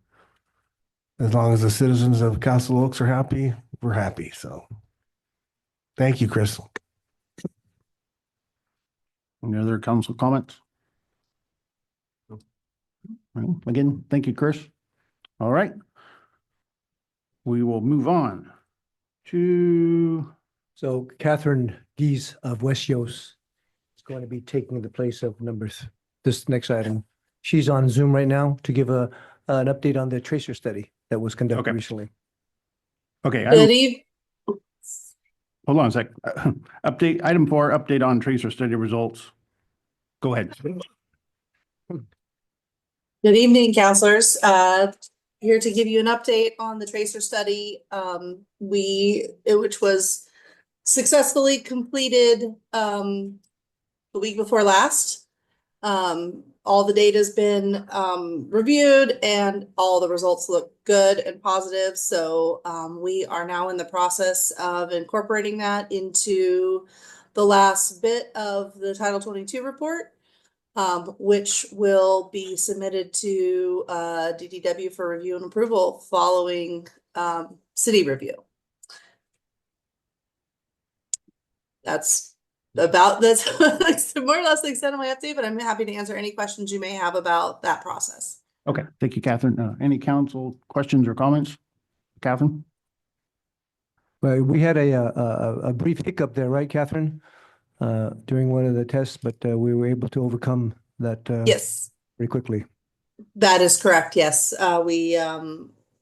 as long as the citizens of Castle Oaks are happy, we're happy. So thank you, Chris. Any other council comments? Well, again, thank you, Chris. All right. We will move on to, So Catherine Gies of West Yos is going to be taking the place of this next item. She's on Zoom right now to give an update on the tracer study that was conducted Okay. recently. okay. Good evening. Hold on a sec. Update, item 4, update on tracer study results. Go ahead. Good evening, counselors. Here to give you an update on the tracer study. Which was successfully completed the week before last. All the data's been reviewed and all the results look good and positive. So we are now in the process of incorporating that into the last bit of the Title 22 report, which will be submitted to DDW for review and approval following city review. That's more or less the extent of my update, but I'm happy to answer any questions you may have about that process. Okay, thank you, Catherine. Any council questions or comments? Catherine? Well, we had a brief hiccup there, right, Catherine? During one of the tests, but we were able to overcome that Yes, very quickly. that is correct. Yes,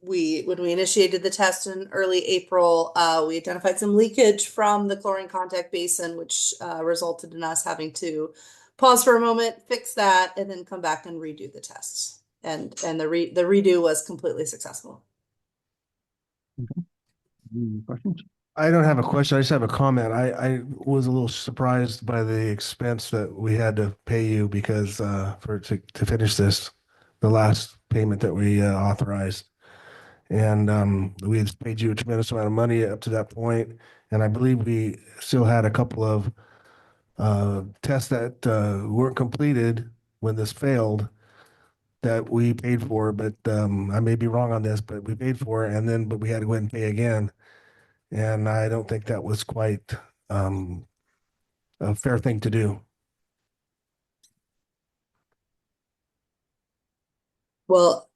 when we initiated the test in early April, we identified some leakage from the chlorine contact basin, which resulted in us having to pause for a moment, fix that, and then come back and redo the tests. And the redo was completely successful. Any questions? I don't have a question. I just have a comment. I was a little surprised by the expense that we had to pay you because to finish this, the last payment that we authorized. And we had paid you a tremendous amount of money up to that point. And I believe we still had a couple of tests that weren't completed when this failed that we paid for, but I may be wrong on this, but we paid for it but we had to go ahead and pay again. And I don't think that was quite a fair thing to do. Well,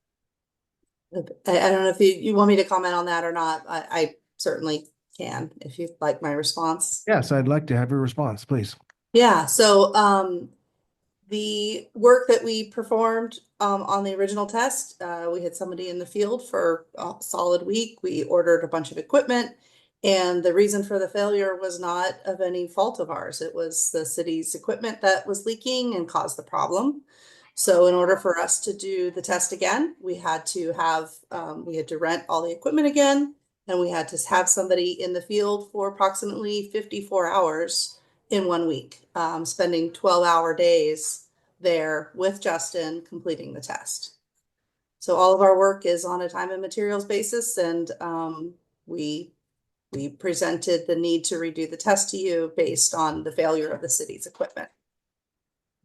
I don't know if you want me to comment on that or not. I certainly can if you'd like my response. Yes, I'd like to have your response, please. Yeah, so the work that we performed on the original test, we had somebody in the field for a solid week. We ordered a bunch of equipment, and the reason for the failure was not of any fault of ours. It was the city's equipment that was leaking and caused the problem. So in order for us to do the test again, we had to rent all the equipment again, and we had to have somebody in the field for approximately 54 hours in 1 week, spending 12-hour days there with Justin completing the test. So all of our work is on a time and materials basis, and we presented the need to redo the test to you based on the failure of the city's equipment.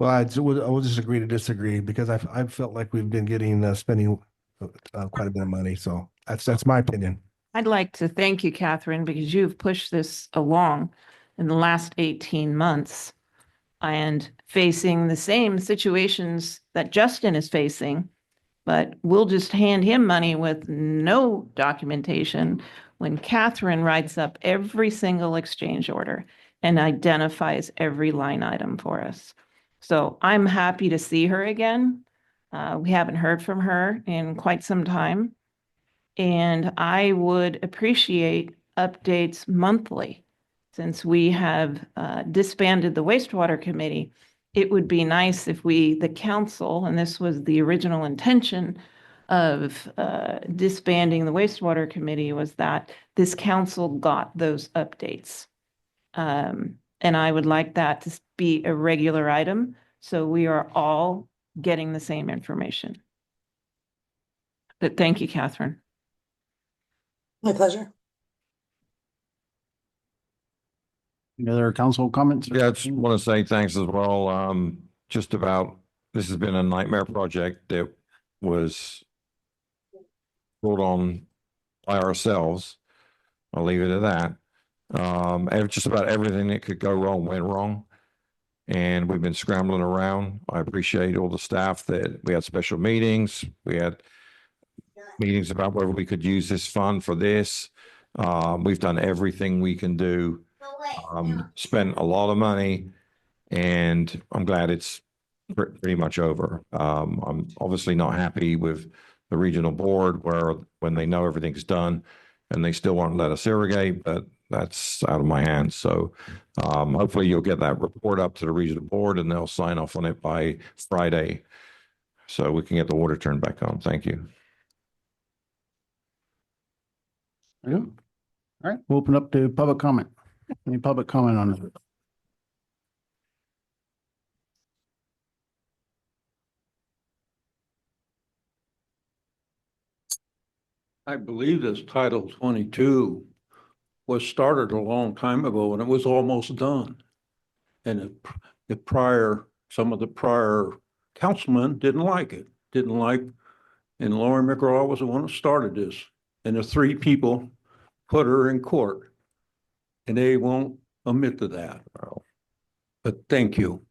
Well, I will just agree to disagree because I felt like we've been spending quite a bit of money. So that's my opinion. I'd like to thank you, Catherine, because you've pushed this along in the last 18 months and facing the same situations that Justin is facing, but we'll just hand him money with no documentation when Catherine writes up every single exchange order and identifies every line item for us. So I'm happy to see her again. We haven't heard from her in quite some time. And I would appreciate updates monthly. Since we have disbanded the wastewater committee, it would be nice if the council, and this was the original intention of disbanding the wastewater committee, was that this council got those updates. And I would like that to be a regular item, so we are all getting the same information. But thank you, Catherine. My pleasure. Any other council comments? Yeah, I just want to say thanks as well. This has been a nightmare project that was pulled on by ourselves. I'll leave it at that. And just about everything that could go wrong went wrong. and we've been scrambling around. I appreciate all the staff that we had special meetings. We had meetings about whether we could use this fund for this. We've done everything we can do. Spent a lot of money, and I'm glad it's pretty much over. I'm obviously not happy with the regional board when they know everything's done and they still won't let us irrigate, but that's out of my hands. So hopefully you'll get that report up to the regional board and they'll sign off on it by Friday so we can get the water turned back on. Thank you. Yeah. All right, we'll open up to public comment. Any public comment on this? I believe this Title 22 was started a long time ago and it was almost done. And some of the prior councilmen didn't like it, and Laurie McGraw was the one that started this. And the three people put her in court and they won't admit to that. But thank you.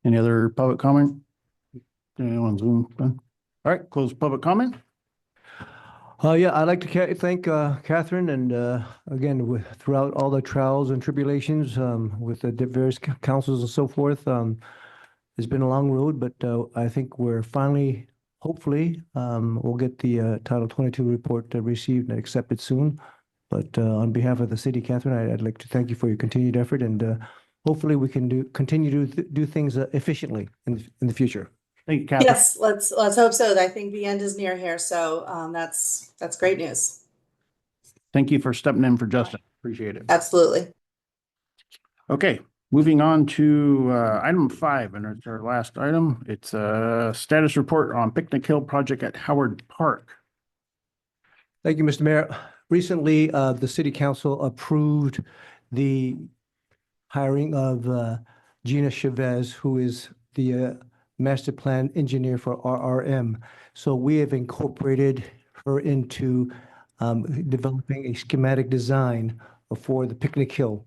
Any other public comment? Anyone Zoom? All right, close public comment. Yeah, I'd like to thank Catherine and again, throughout all the trials and tribulations with the various councils and so forth. It's been a long road, but I think we're finally, hopefully, we'll get the Title 22 report received and accepted soon. But on behalf of the city, Catherine, I'd like to thank you for your continued effort, and hopefully we can continue to do things efficiently in the future. Thank you, Catherine. Yes, let's hope so. I think the end is near here, so that's great news. Thank you for stepping in for Justin. Appreciate it. Absolutely. Okay, moving on to item 5, and it's our last item. It's a status report on Picnic Hill project at Howard Park. Thank you, Mr. Mayor. Recently, the city council approved the hiring of Gina Chavez, who is the master plan engineer for RRM. So we have incorporated her into developing a schematic design for the Picnic Hill.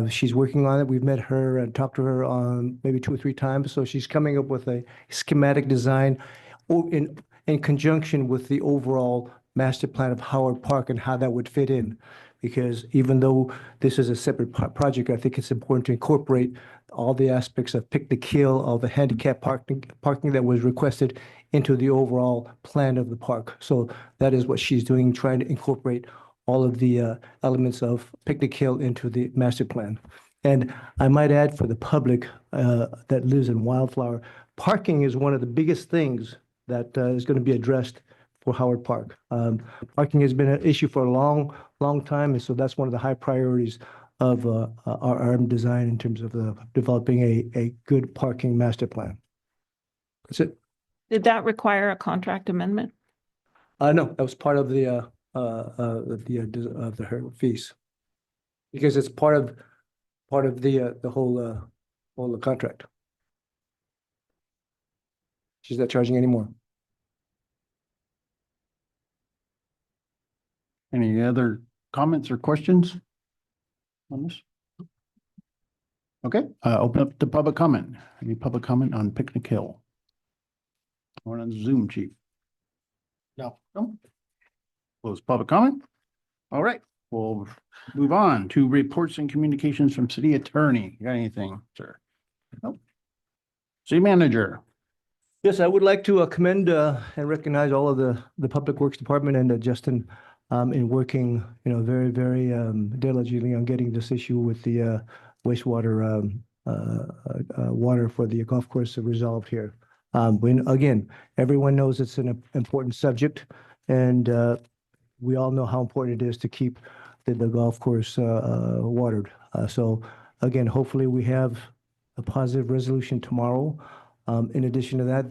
She's working on it. We've met her and talked to her on maybe 2 or 3 times. So she's coming up with a schematic design in conjunction with the overall master plan of Howard Park and how that would fit in. Because even though this is a separate project, I think it's important to incorporate all the aspects of Picnic Hill, all the handicap parking that was requested into the overall plan of the park. So that is what she's doing, trying to incorporate all of the elements of Picnic Hill into the master plan. And I might add for the public that lives in Wildflower, parking is one of the biggest things that is going to be addressed for Howard Park. Parking has been an issue for a long time, and so that's one of the high priorities of our design in terms of developing a good parking master plan. That's it. Did that require a contract amendment? No, that was part of the her fees, because it's part of the whole contract. She's not charging anymore. Any other comments or questions on this? Okay, open up to public comment. Any public comment on Picnic Hill? Or on Zoom, Chief? No. Close public comment. All right, we'll move on to reports and communications from city attorney. You got anything, sir? Nope. City manager. Yes, I would like to commend and recognize all of the Public Works Department and Justin in working, very, very diligently on getting this issue with the wastewater water for the golf course resolved here. Again, everyone knows it's an important subject, and we all know how important it is to keep the golf course watered. So again, hopefully we have a positive resolution tomorrow. In addition to that,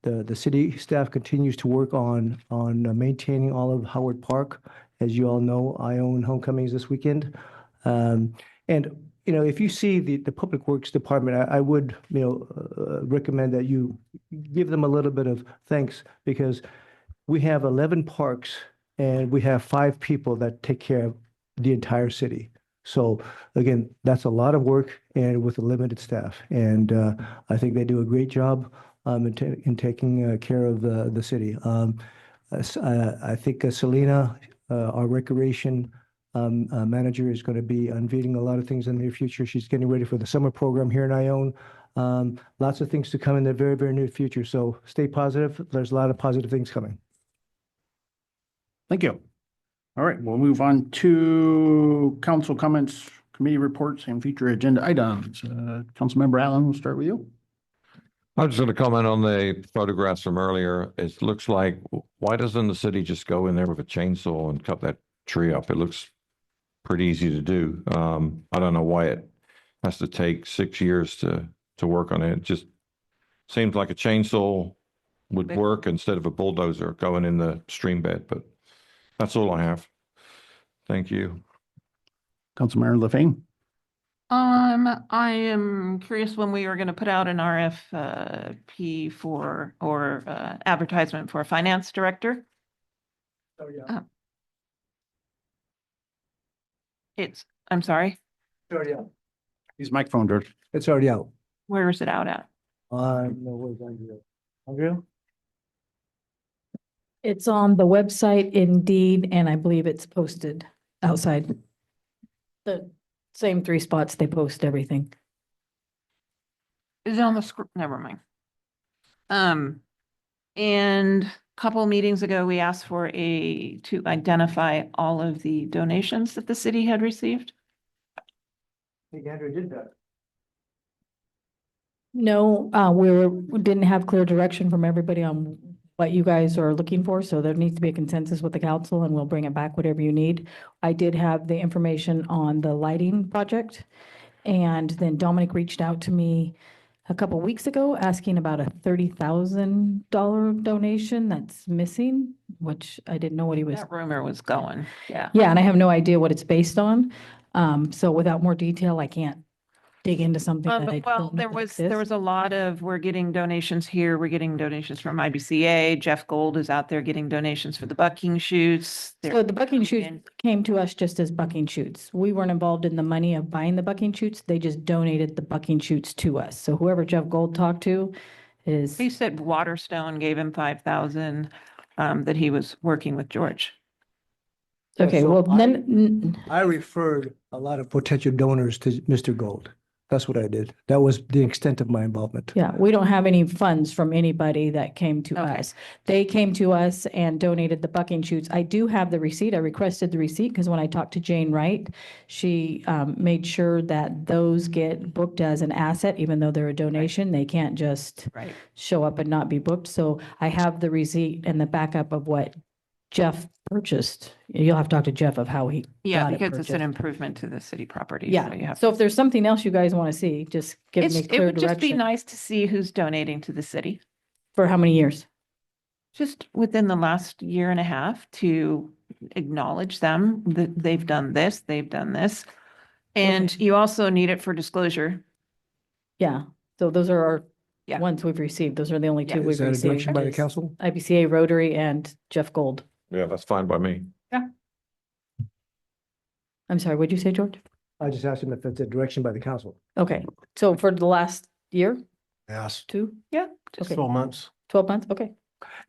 the city staff continues to work on maintaining all of Howard Park. As you all know, I own Homecomings this weekend. And if you see the Public Works Department, I would, recommend that you give them a little bit of thanks, because we have 11 parks and we have 5 people that take care of the entire city. So again, that's a lot of work and with a limited staff. And I think they do a great job in taking care of the city. I think Selena, our recreation manager, is going to be unveiling a lot of things in the near future. She's getting ready for the summer program here in Ione. Lots of things to come in the very, very near future. So stay positive. There's a lot of positive things coming. Thank you. All right, we'll move on to council comments, committee reports, and future agenda items. Councilmember Allen, we'll start with you. I was just going to comment on the photographs from earlier. It looks like, why doesn't the city just go in there with a chainsaw and cut that tree up? It looks pretty easy to do. I don't know why it has to take 6 years to work on it. It just seems like a chainsaw would work instead of a bulldozer going in the stream bed, but that's all I have. Thank you. Councilmember LaFane. I am curious when we are going to put out an RFP for, or advertisement for a finance director. Oh, yeah. I'm sorry, It's already out. Use microphone, George. It's already out. where is it out at? No, where's Andrea? Andrea? It's on the website Indeed, and I believe it's posted outside. The same 3 spots they post everything. Is it on the script? Never mind. And a couple meetings ago, we asked for to identify all of the donations that the city had received. I think Andrea did that. No, we didn't have clear direction from everybody on what you guys are looking for, so there needs to be a consensus with the council, and we'll bring it back whatever you need. I did have the information on the lighting project, and then Dominic reached out to me a couple weeks ago asking about a $30,000 donation that's missing, which I didn't know what he was. That rumor was going, yeah. Yeah, and I have no idea what it's based on. So without more detail, I can't dig into something that I Well, don't know there that was a exists. lot of, we're getting donations here, we're getting donations from IBCA. Jeff Gold is out there getting donations for the bucking shoots. So the bucking shoots came to us just as bucking shoots. We weren't involved in the money of buying the bucking shoots. They just donated the bucking shoots to us. So whoever Jeff Gold talked to is. He said Waterstone gave him 5,000, that he was working with George. Okay, So well, then, I referred a lot of potential donors to Mr. Gold. That's what I did. That was the extent of my involvement. yeah, we don't have any funds from anybody that came to us. They came to us and donated the bucking shoots. I do have the receipt. I requested the receipt because when I talked to Jane Wright, she made sure that those get booked as an asset, even though they're a donation. They can't just show up and not be booked. So I have the receipt and the backup of what Jeff purchased. You'll have to talk to Jeff of how he Yeah, got it because it's an purchased. improvement to the city property. So you Yeah, have, so if there's something else you guys want to see, just give me it clear would just be direction. nice to see who's donating to the city. For how many years? Just within the last year and a half to acknowledge them, that they've done this, they've done this. And you also need it for disclosure. Yeah, so those are our ones we've received. Those are the only two Is we've that a received. direction by the is council? IBCA, Rotary, and Jeff Gold. Yeah, that's fine by me. I'm sorry, what'd you say, George? I just asked him if it's a direction by the council. Okay, so for the last year, Yes. 2? Yeah. Okay. 12 months. 12 months, okay.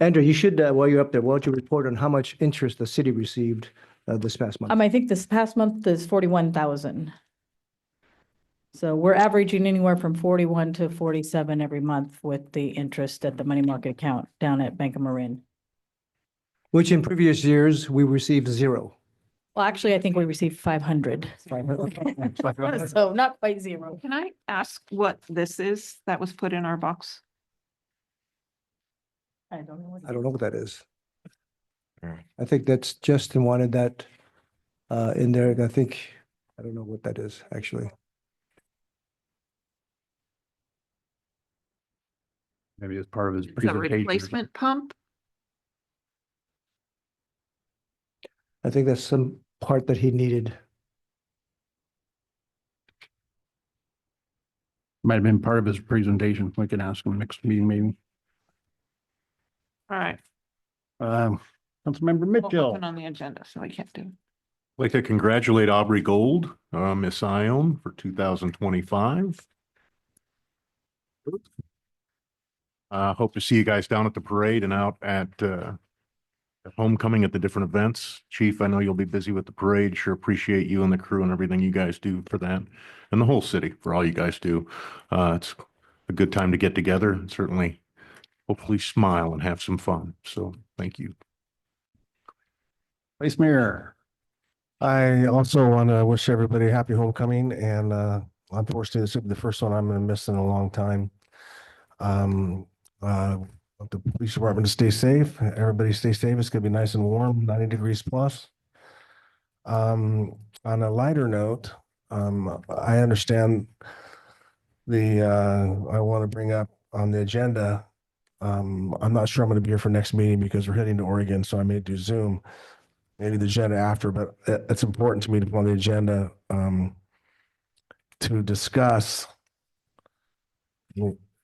Andrew, you should, while you're up there, why don't you report on how much interest the city received this past month? I think this past month is 41,000. So we're averaging anywhere from 41 to 47 every month with the interest at the money market account down at Bank of Marin. Which in previous years, we received 0. Well, actually, I think we received 500. So not quite 0. Can I ask what this is that was put in our box? I don't know. I don't know what that is. I think that's Justin wanted that in there. I think, I don't know what that is, actually. Maybe it's part of his It's a presentation. replacement pump? I think that's some part that he needed. Might have been part of his presentation. We can ask him next meeting, maybe. All right. Councilmember Well, Mitchell. nothing on the agenda, so I can't do. Like to congratulate Aubrey Gold, Miss Ione for 2025. Hope to see you guys down at the parade and out at homecoming at the different events. Chief, I know you'll be busy with the parade. Sure appreciate you and the crew and everything you guys do for that, and the whole city for all you guys do. It's a good time to get together and certainly hopefully smile and have some fun. So thank you. Vice Mayor. I also want to wish everybody a happy homecoming, and unfortunately, this will be the first one I'm going to miss in a long time. Want the police department to stay safe. Everybody stay safe. It's going to be nice and warm, 90 degrees plus. On a lighter note, I understand I want to bring up on the agenda. I'm not sure I'm going to be here for next meeting because we're heading to Oregon, so I may do Zoom. Maybe the agenda after, but it's important to me to put on the agenda to discuss.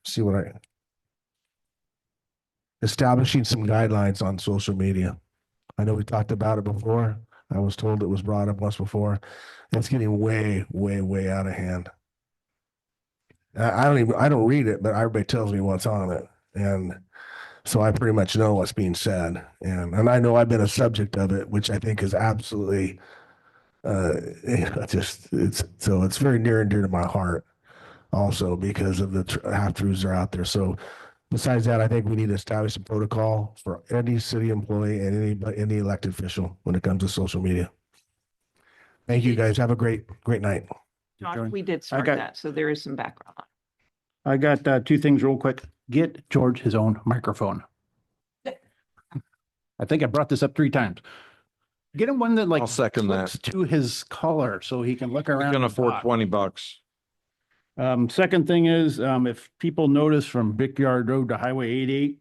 See what establishing some guidelines on social media. I know we talked about it before. I was told it was brought up once before. It's getting way, way, way out of hand. I don't read it, but everybody tells me what's on it. And so I pretty much know what's being said. And I know I've been a subject of it, which I think is absolutely it's very near and dear to my heart also because of the half-truths that are out there. So besides that, I think we need to establish a protocol for any city employee and any elected official when it comes to social media. Thank you, guys. Have a great night. Josh, we did start got- that, so there is some background. I got two things real quick. Get George his own microphone. I think I brought this up 3 times. Get him one that like I'll second that. flips to his collar so he can look We around. can and afford talk. $20. Second thing is, if people notice from Brickyard Road to Highway 88,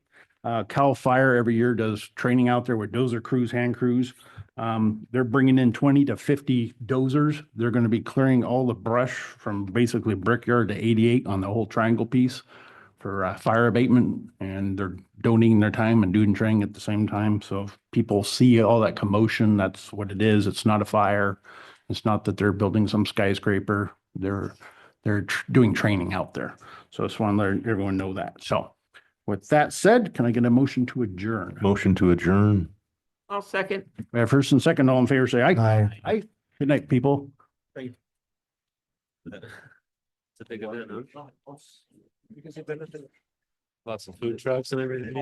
Cal Fire every year does training out there with dozer crews, hand crews. They're bringing in 20 to 50 dozers. They're going to be clearing all the brush from basically Brickyard to 88 on the whole triangle piece for fire abatement, and they're donating their time and doing training at the same time. So if people see all that commotion, that's what it is. It's not a fire. It's not that they're building some skyscraper. They're doing training out there. So I just want to let everyone know that. So with that said, can I get a motion to adjourn? Motion to adjourn. I'll second. We have first and second, all in favor, say aye. Aye. Aye. Good night, people. Lots of food trucks and everything.